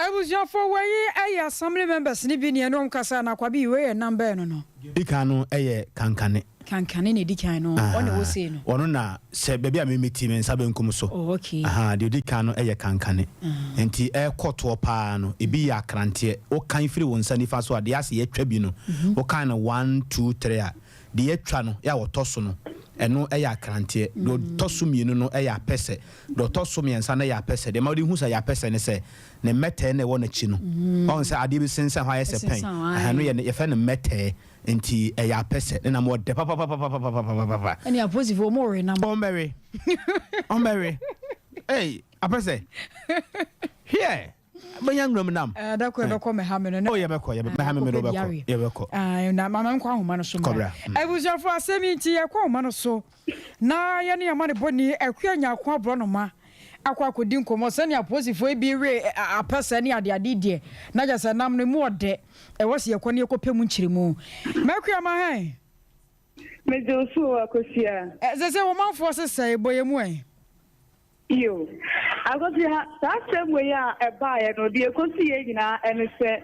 I was your for way, assembly members, Nibi, and Kasa, and Aquabi, way, and number no. Dicano, cancane. Cancane, Dicano, on the Ocean. Ona said, baby, I meet him and Sabin Cumuso. Okay. The Dicano, cancane. And the air court to a pano, it be a crantier, or kind free one, Sandy Faso, the Asia tribunal, or kind of 1, 2, 3. The Etrano, Yawa Tosono. And no air crantier, do tossum no air pesse, do tossum and sana ya pesse, the Maudi who's a ya pesse and say, ne mete ne one chino. On say I did sense and why I say pain. I know you find a mete into a ya pesse, and I'm more de papa. And you're positive for more in Oh, Mary. Oh, Mary. Hey, I press it. Here. But young woman, that could come a hammer. Oh, you're back. You're back. Na mama nkwa homa no so mara ebuja for asemi ya kwa homa no so na ya ne amane boni akwa nya kwa abro no ma akwa akodi nkomo se ne aposifo bi we apesa ne ade ade die na ja se nam ne mu ode e wose ye kone ekopemu nchiremu makwa ma han mejosu akosia ze wo manfo se sai boyemu en yo akosia sa semwe ya eba ye no de ekosie nyina ene se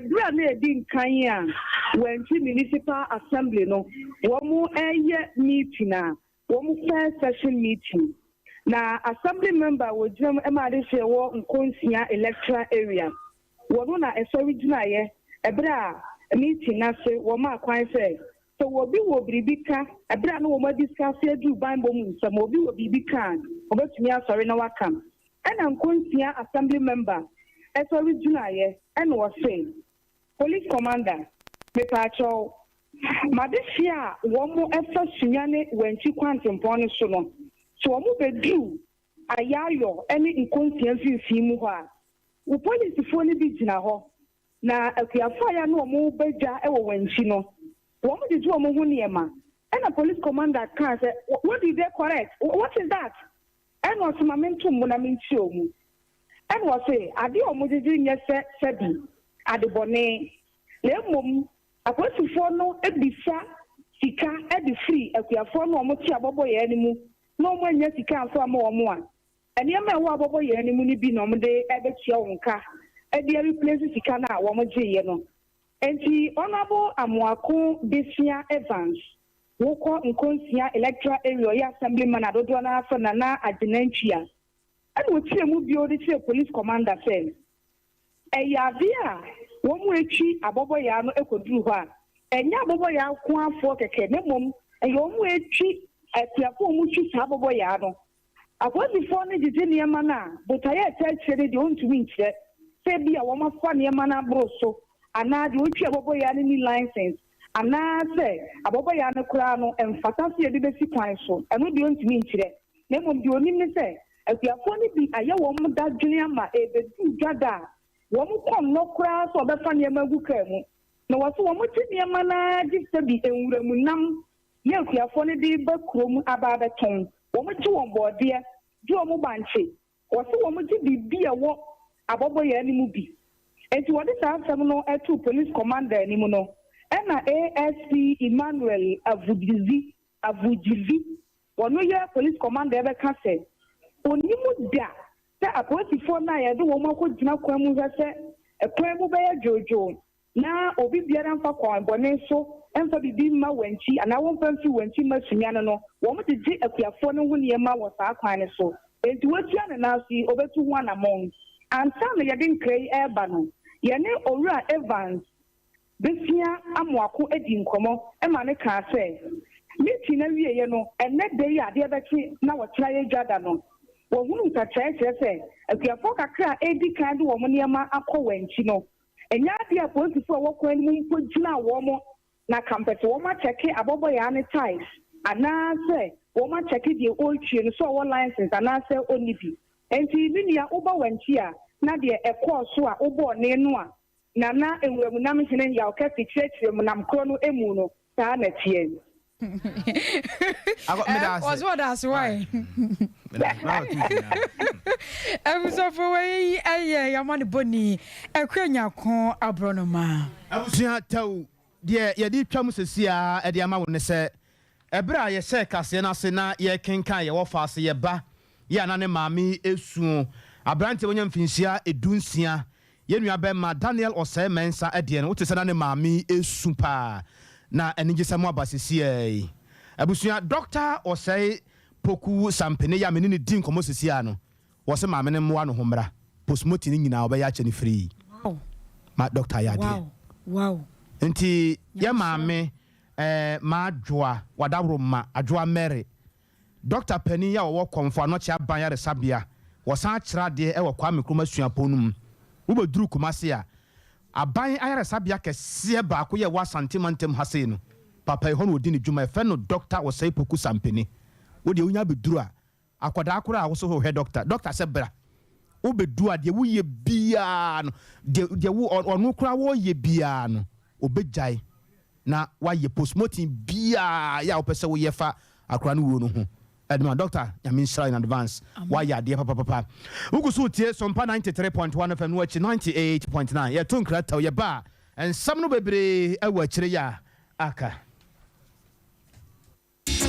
bra na edi nkan a wanti municipal assembly no womu meeting a womu first session meeting na assembly member wojam emade se wo nkonsia electoral area wono na original ye bra meeting na se womu akwan se so wobi wo bribika bra na womu discuss edu banbo mu so wobi wo bribika obetumi asori na wakam ana nkonsia assembly member original ye and was saying police commander me pacho madefia womo efa sunyane wanti kwantempo so no so womo bedu ayayo ene inconsistency mfimfi mu ho a wo police fo ne bi gina ho na akuafo ya no womo beja e wo wanti no womo de ju womo hu niema and police commander can say what did they correct what is that and was momentum mo na menti omu and was say ade omujiji nye sebi adebone le mom akwasifo no ebisa sika edi free akuafo no omuti abobo ye animu no mo anya sika afo ama omo a ene ma wo abobo ye animu ni bi no mo de ebetia wonka edi replace sika na wo mo giye no enti honorable amuako besia Evans woko nkonsia electoral area ya assemblyman adodo na afa na agenantia and we see a movie or the police commander said, Yavia, one way chi, a boboyano, echo drew her, and Yaboya, Quan for a canemum, and your way chi, at Yapomuchi Saboyano. I was before the Virginia mana, but I had said they don't mean that, say be a woman funny mana broso, and now do you have a license, and now say, a boboyano crano and fantasy a liberty council, and we don't mean that. Nemum do you say? If you are funny, I am woman that junior ma a gada. Woman come no cross or the funny magukem. No, what's one much in your manner, just to be a woman. Yes, you are funny, the backroom about the tongue. Woman two on board, dear, do a mobanche. What's one much be a walk above any movie. And to what is our seminal at two police commander anymore. And ASP Emmanuel Avujizi, one year police commander ever can say. Onimu da se apolitifo na ye do wo mako gina kwamu hwese ekwamu be ya jojo na obi biara mfa kwa bone so emfa bibi ma wanchi ana wo mfa mfi wanchi ma sunyane no wo mo digi akuafo no hu ne ma wo saa kwan ne so enti wotia ne na si obetu hu anamon ansa me ye din krai eba no ye ne owura Evans besia amoako edi nkomo e ma ne ka se me meeting na wie ye no enne dey ade beti na wo try adwada no wo hunu ntakyerɛ sɛ akuafo kakra edi kan de wo mo niema akɔ wanchi no enya ade a politifo wo kwan mu mpogina wo mo na campus wo ma check abobo ya ne ties ana sɛ wo ma check the old tree no so wo license ana sɛ onibi enti binia uba wanchi a na de ekɔ so a ubo ne no a na enwemu na mhene ya okafi kyerɛkyerɛ mu nam kro no emu no saa na tie was what that's why so for way yamani boni ekwenya ko abronoma abusua taw de ye twam sesia e de ama wo ne se ebra ye se kase na se na ye kenkan ye wo fa se ye ba ye na ne maami esu abrante wonya mfinsia edunsia ye nua be ma Daniel Osei Mensa e de no wote se na ne maami esu pa na enije samu abasisi ai abusua Dr. Osei Poku Sampene ya menini din komo sesia no wo se maame ne moa no homra postmortem nyina obeya ache ne free wow ma doctor ya de wow nti ya maame ma adwoa wadawro ma adwoa Mary Dr. Penny ya wo konfo no chia ban ya resabia wo san akira de e wo kwa mekroma suaponum wo beduru kumase a aban ayare sabia kese ba ko ye wa santimantem hase no papa e hono odi ne dwuma e fe no Dr. Osei Poku Sampene wo de onya beduru a akwada akora a wo so ho doctor se bra wo bedu a de wo ye bia no de wo onu kura wo ye bia no obejai na wa ye postmortem bia ya opese wo ye fa akora no wo no ho edma doctor ya mean in advance wa ya de papa ugusu tie Sompa 93.1 FM no 98.9 ye to nkra taw ye ba ensam no bebre awa kire ya aka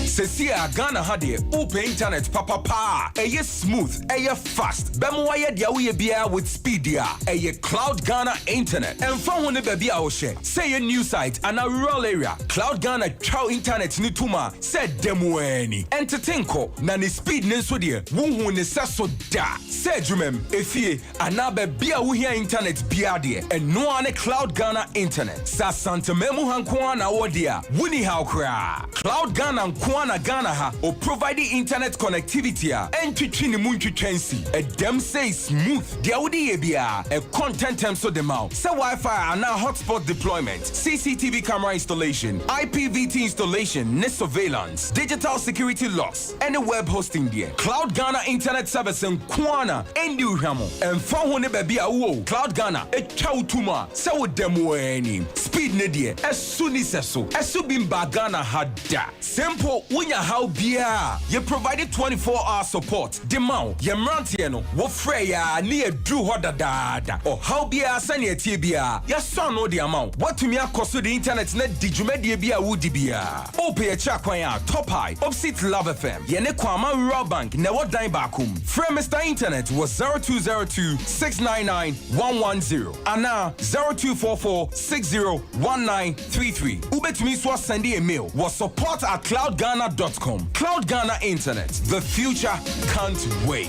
Sesia Ghana hade open internet papa eye smooth eye fast bemo wa ye dia wo ye bia with speed dia eye Cloud Ghana internet and phone ne ba bia wo share say a new site and a rural area Cloud Ghana chow internet ni tuma said demo any entertain ko na ne speed ne so de wo ne saso da say jumem efie ana ba bia wo hia internet bia de and no ane Cloud Ghana internet sa santa memu hanko na wo dia wuni how kra Cloud Ghana na Ghana ha o providing internet connectivity and twitwini muntwitwensi a dem say smooth dia wodi ye bia a content term so dem out say Wi-Fi and now hotspot deployment CCTV camera installation IPVT installation net surveillance digital security locks and a web hosting there Cloud Ghana internet service and kwana endi uhamo and fa ho ne ba bia wo Cloud Ghana e twa utuma say wo dem weni speed ne die esu ni seso esu bimba Ghana hada simple Unya how bia you provided 24-hour support demau ye mrantie no wo frɛ ya ne adru ho dadaada o how bia sane atie bia ya son no de amount watumi akoso the internet na digumedie bia wudi bia ope ya chakwan ya top high opposite Love FM ye ne kwama rural bank na wo dan bakum frɛ Mr Internet was 0202 699 110 ana 0244601933 ubetumi so send a mail was support@cloudghana.com. Cloud Ghana Internet. The future can't wait.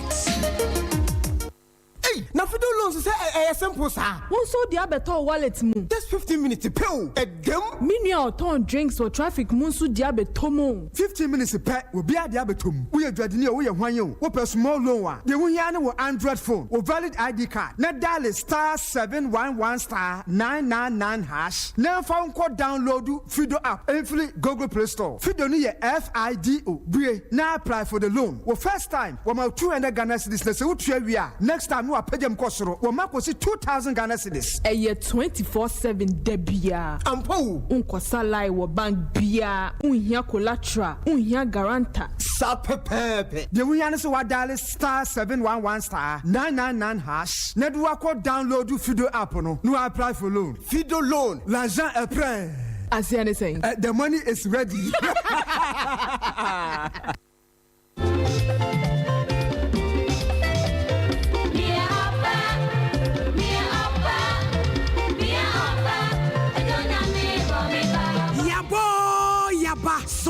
Hey, na fido loans say simple sir. Won so dia beto wallet mu. Just 15 minutes pay. Egem. Minua ton drinks or traffic mu so dia beto mu. 15 minutes pay. We be dia beto mu. We adwade o we hwan yo. We per small loan wa. De wo hia na wo Android phone. Wo valid ID card. Na dial *711*999#. Na fa unko download Fido app. Every Google Play Store. Fido ni ye FIDO. Brie na apply for the loan. Wo first time, wo ma 200 Ghana cedis na se wo tua wi a. Next time no apagem kosoro. Wo ma kosi 2000 Ghana cedis. Eye 24/7 debia. Ampo. Unkosa lai wo bank bia. Unhia collateral. Unhia guarantor. Sapepepe. De wo hia so wa dial *711*999#. Na do akọ download Fido app no. No apply for loan. Fido loan. L'argent est prêt. I see anything. The money is ready.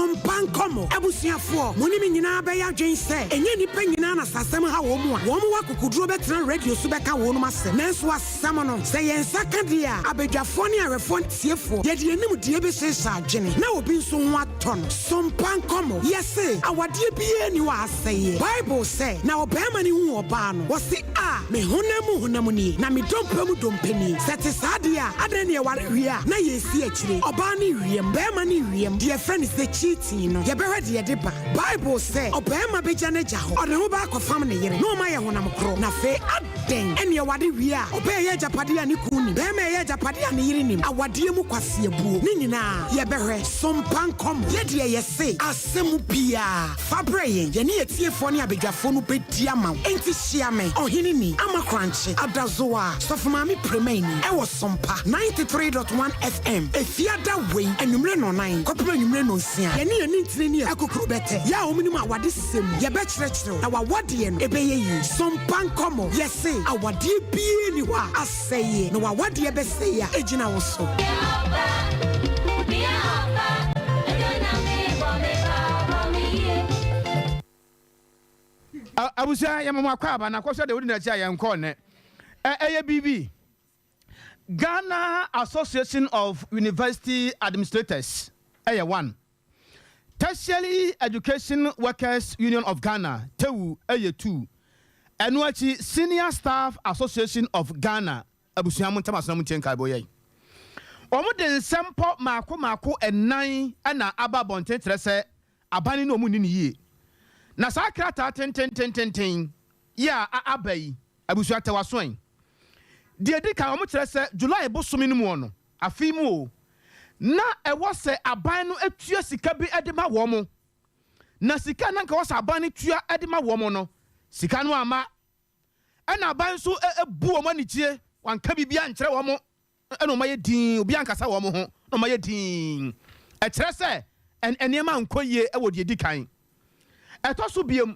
Sompa komo abusuafo monimi nyina be ya dwen se enye nipa nyina na sasem ha wo mu a wo mu wakukuduro betra radio so beka wo no masem nanso asem no se yensa ka dia abedwafo ne arefo tiefo ye de enim die be sesa adwene na obi nso ho aton Sompa komo yese awade bie ni wa aseye Bible say na obema ni hu oba no wo se me honam ni na me dompani sete sadia adene ware hia na yesi akire oba ni wiem bema ni wiem de friend is the cheating no ye be ready de ba Bible say obema beja na ja ho ode ho ba akofam ne yere no ma ye honam kro na fe aden ene wade hia oba ye japade ani kuni bema ye japade ani yere nim awade mu kwase abuo ni nyina ye be hwe Sompa kom ye de ye se asemu bia fabrayen ye ne etiefo ne abedwafo no bedia ma enti hia me ohini ni amakranche adazoa sofumami premaini ewo Sompa 93.1 FM efiada wey enumre no 9 kopema enumre no 9 ye ne ye ntire ni akokuru bete ya omunim awade sisem ye be kyerɛkyerɛ na wawade no ebeye yi Sompa komo yese awade bie ni wa aseye na wawade be se ya ejina wo so abusa ya mama kwa aba na kwso de wodi na chia yan ko ne BB Ghana Association of University Administrators one Tertiary Education Workers Union of Ghana TEU 2 Enuachi Senior Staff Association of Ghana abusa mun tamasna mun tenka boye omo de sempo mako enan na aba bonten trese abani no mu ni yie na sakrata ten ya abai abusu atawasoen de dika omo kire se July bosomi no mu no afi mu o na ewo se aban no atua sika bi edema wo mo na sika na nka wo se aban no tua edema wo mo no sika no ama na aban so ebu o mo ni tie wanka bibia nkire wo mo eno ma ye din obi ankasa wo mo ho no ma ye din e kire se enema nkoye ewo de dikan etoso biem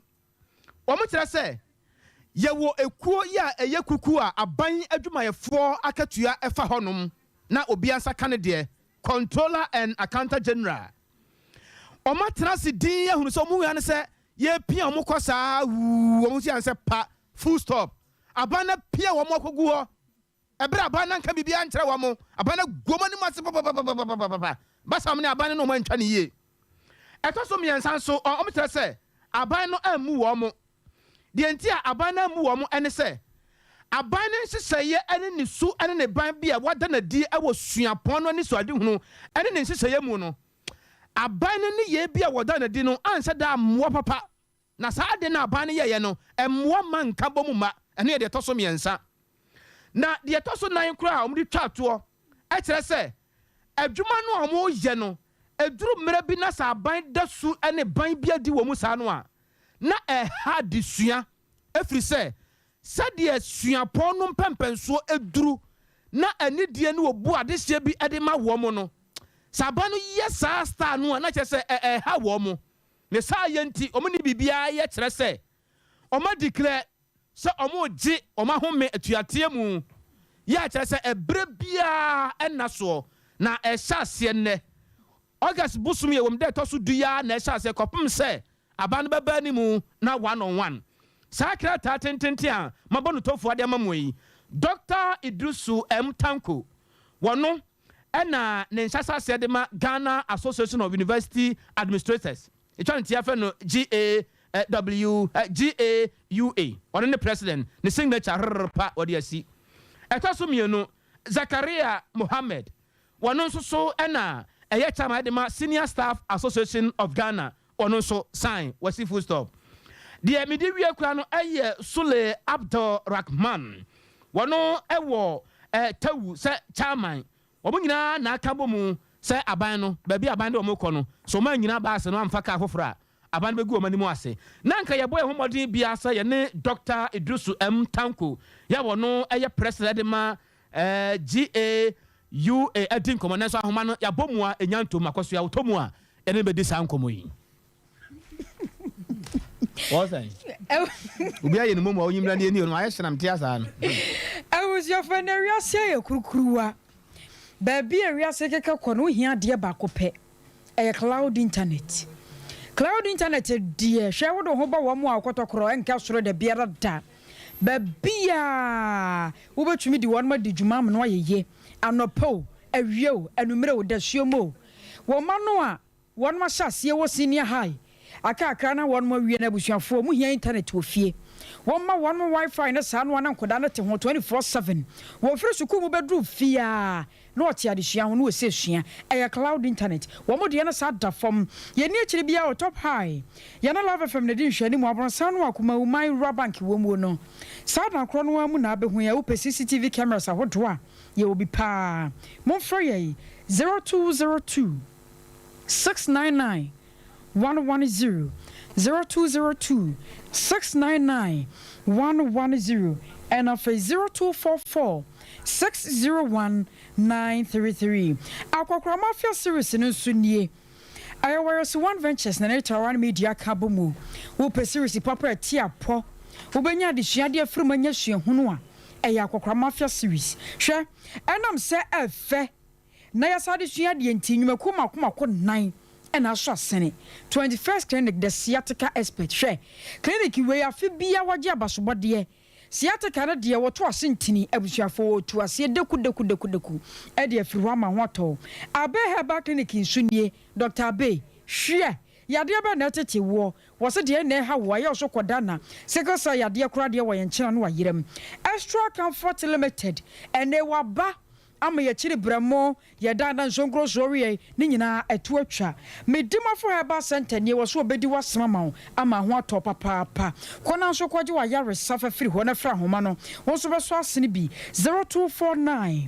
omo kire se ye wo ekuo ya eye kuku a aban adwumayefo akatua efa honom na obi ansa kane de Controller and Accountant General omo trase din ehunu so mu ya ne se ye pia omo kosa omo si anse pa full stop abana pia wo mo kogu ho ebra abana nka bibia nkere wo mo abana goma ni mase papa basa mo ne abana no mo ntwa ne ye etoso mi ansa so omo trase aban no amu wo mo de entia aban na amu wo mo ene se aban ne nhyehyeye ene ne su ene ne ban bia wada na di ewo suapon no ne so ade hunu ene ne nhyehyeye mu no aban ne ye bia wada na di no anse da amwo papa na saa de na aban ne ye no emwo man ka bomu ma ene de toso miensa na de toso nan kura omdi twato e kire se adwuma no omo ye no eduru mera bi na sa ban da su ene ban bia di wo mu sa no a na ha di sua efri se sade suapon no pempenso eduru na ani die no obu adehye bi ede ma wo mu no saba no yesa star no na kire se ha wo mu ne sa yenti omo ni bibia ye kire se omo declare se omo gi omo home atuate mu ya kire se ebre bia enaso na ehya ne August busum ye wom de toso duya na ehya se kopem se aban baba ni mu na 1-on-1 sakra ta tententi a mabonu tofo ade amamoyi Dr. Idrusu M Tanko wono ena ne nhyasa se de ma Ghana Association of University Administrators e twa ntia fe no GAUA ono ne president ne signature pa odi asi etoso mienu Zakaria Mohammed wono nso so ena eye chama de ma Senior Staff Association of Ghana ono so sign wasi full stop de midi wie kura no eye Sule Abdul Rahman wono ewo tawu se chairman omo nyina na aka bomu se aban no ba bi aban de omo kɔ no so ma nyina ba ase no amfa ka afofra aban begu o mani mu ase na nka ye boy homodin bia sa ye ne Dr. Idrusu M Tanko ya wono eye president ma GAUA adin komo so ahoma no ya bomu a enyanto makoso ya otomu a ene be di sa nkomo yi What's that? Ubi aye no mo onyimra ne ani no aye hyenam te asa no. Was your friend area say kurukruwa. Baby area say keka kɔ no hia de ba ko pɛ. cloud internet dear share wo ho ba wo mo akotokoro enka soro da biara da babia wo betumi di won ma di djuma am no ayeye anopo awieo anumere wo da suomo wo ma no a won ma hyase wo senior high aka na won ma wie na busuafo mu hia internet wo fie won ma won ma wifi na sa no na nkoda na te ho 24/7 wo firi suku mu bedru fia no ti adesua ho no we se sua cloud internet wo mo de na sa da fom ye ni akiri bia o top high ye na love fm na di nhwani mu abronsan no akoma umai bank wo mu no sa na kro no amu na abehu ya wo CCTV cameras ahodo a ye obi pa mo fro ye 0202 699 110 0202 699 110 and of 0244 601 933. Akwakwa Mafia series no sunie. Ayawere one ventures na Tawan Media Kabomu. Wo pe series papa tia po. Wo benya de suade afrum anya suahunu a. Akwakwa Mafia series. Hwe, enam se efe. Na ya sade suade enti nwumaku makoma 9. And I saw Senate 21st clinic the sciatica expert share clinic we afi bia waje abasobode sciatica na de woto asentini abusuafo to ase deku e de afiri hama hoto abe heba clinic nsunie Dr. Abe hwe yade ba na tete wo se de na ha wo aye so koda na sekasa yade kora de wo ye nkyena no wayerem extra comfort limited ene waba ama ya chiri bramo ya dada nsonkro sori ni nyina etu atwa medimafo heba center ne wo so obedi wasema ama ho atọ papa kona nso kwaje wa ya resafa firi ho na fra homa no wo so beso asene bi 0249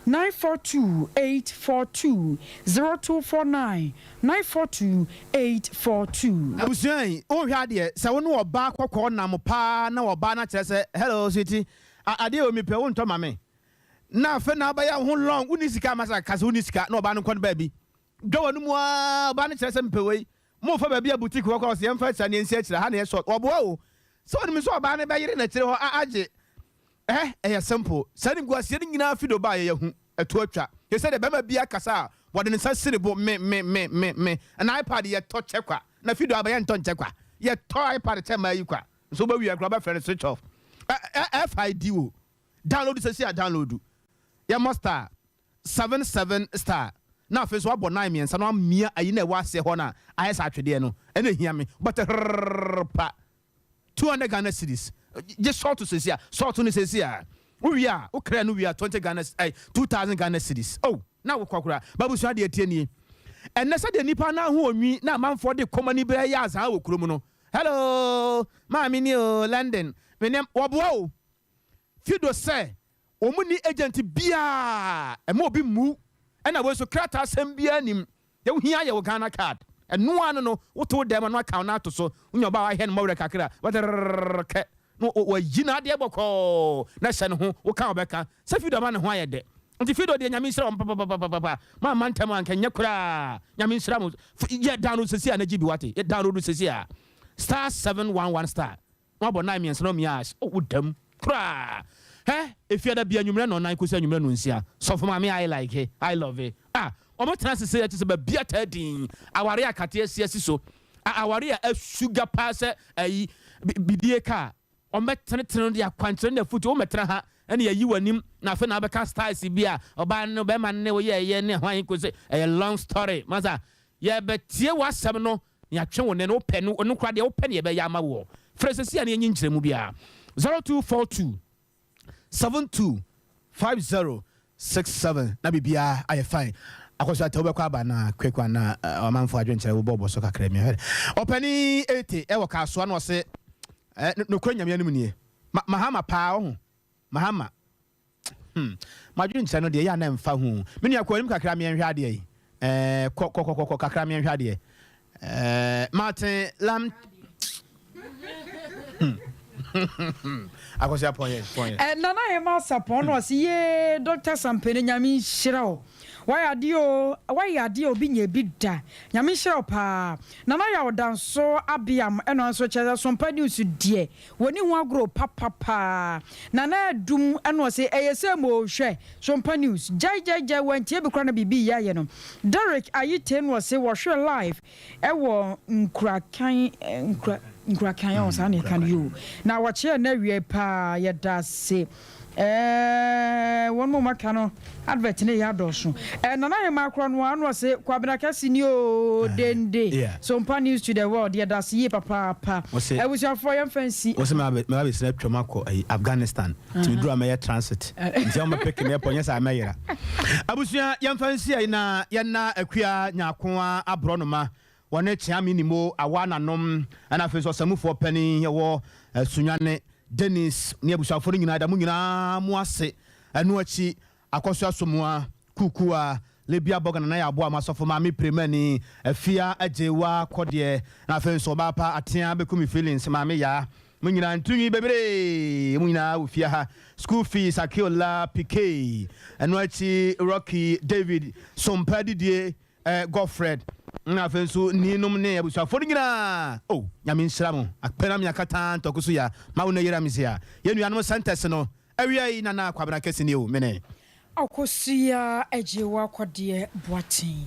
942 842 0249 942 842 abusuan o hwa de se wo no oba kokko nam pa na oba na kire se hello city ade o mi pe wo nto mame na fe na ba ya ho long unisika masa kase unisika na oba no kon ba bi do no mu oba no kire se mpewei mo fa ba bi boutique wo ko se em fa chane nsi akire ha na ye so obo o so ni mi so oba no ba yire na kire ho age simple sani gwa se nyina fido ba ye hu etu atwa ye se de ba ma bi akasa wo de nsa sirebo me an iPad ye to chekwa na fido aba ye nto chekwa ye to iPad che ma yi kwa so ba wi akra ba fere switch off FID wo download se si a download ya master 77 star na fe so abo 9 miensa no amia ayi na wa se ho na ayes atwede no ena hia me but pa 200 Ghana cedis just short to say short to say we are okra no we are 20 Ghana 2000 Ghana cedis oh na wo kwakura babu so ade atie ni enne se de nipa na ho onwi na manfo de komani bra ya za wo krom no hello mami ni o London menem wo bo o fido say omuni agent bia ema obi mu ena we so krata asem bia nim ye hia ye wo Ghana card eno anu no wo to dem no account na to so unyo ba wa he no mawre kakra waterke no wo yina de boko na se no ho wo kan obeka se fido ma ne ho ayede nti fido de nyame nsira papa ma mantem anka nya kura nyame nsira mo ye download sesi a na gibi wate ye download sesi a star 711 star mo bo 9 mienso no mias o wudam kura if you ada bia nwumre no nan kosi nwumre no nsia so for me I like it I love it omo trans say it is ba bia tadin aware akate asiasi so aware a sugar pass ayi bidie ka omo tenetene de akwantere na futu o metra ha ene yayi wanim na fa na beka styles bia oba no be man ne wo ye ne hwan kosi a long story maza ye betie wasem no ya twe wo ne no pe no ono kra de wo pe ne ye be ya ma wo fresesi a ne nyi nkyeremu bia 0242 725067 na bibia aye fine akoso atobe kwa ba na kwekwa na amanfo adwenkyere wo bobo so kakra mi hede opani 80 e wo ka so na ose no kwanya mi anim nie mahama pa ho mahama madwenkyere no de ya na mfa hu meni akwanim kakra mi enhwe ade yi kokokoko kakra mi enhwe ade Martin Lam Akosia point. Nana Emma Sapon was ye Dr. Sampeni Nyami Shiro. Why are you being a bidda? Nyami Shiro pa. Nana ya danso abiam and also chaza Sompa news dear. When you want grow papa. Nana doom and was a ASMO share. Sompa news. Jai went here because be yano. Derek Ayiten was say was your life. Ewo Nkrakan was any can you. Now what you never pa ya does say. One more macano advert in a yard or so. And Nana Macron one was a Quabraka senior dende. Sompa news to the world, yeah, that's ye papa. I was your foreign fancy. Was my slept to Mako, Afghanistan, to draw my transit. Jama picking up on yes, I may. I was young fancy in a yana a queer Nyakua abronoma. One minimo, a one anom, and I feel so some for penny, war, Sunyane. Dennis near Bushafori United Muna Moise and Nuachi Akosha Sumua Kukua Libya Bogan and Ayaboa Masofa Mami Primeni a fear a jewa Codie and I feel so bapa Atia Bekumi feelings Mamia Munina and Tungi Baby Muna Ufia school fees Akiola Piquet and Nuachi Rocky David Sompa Didier Godfred na fenso ni nomne abusa fodingina oh yamin sramu akpena mi akata tokusu ya ma wona yera misia yenu anum sentence no awia yi na kwabra kesi ni o mene akosia ejewa kwade boatin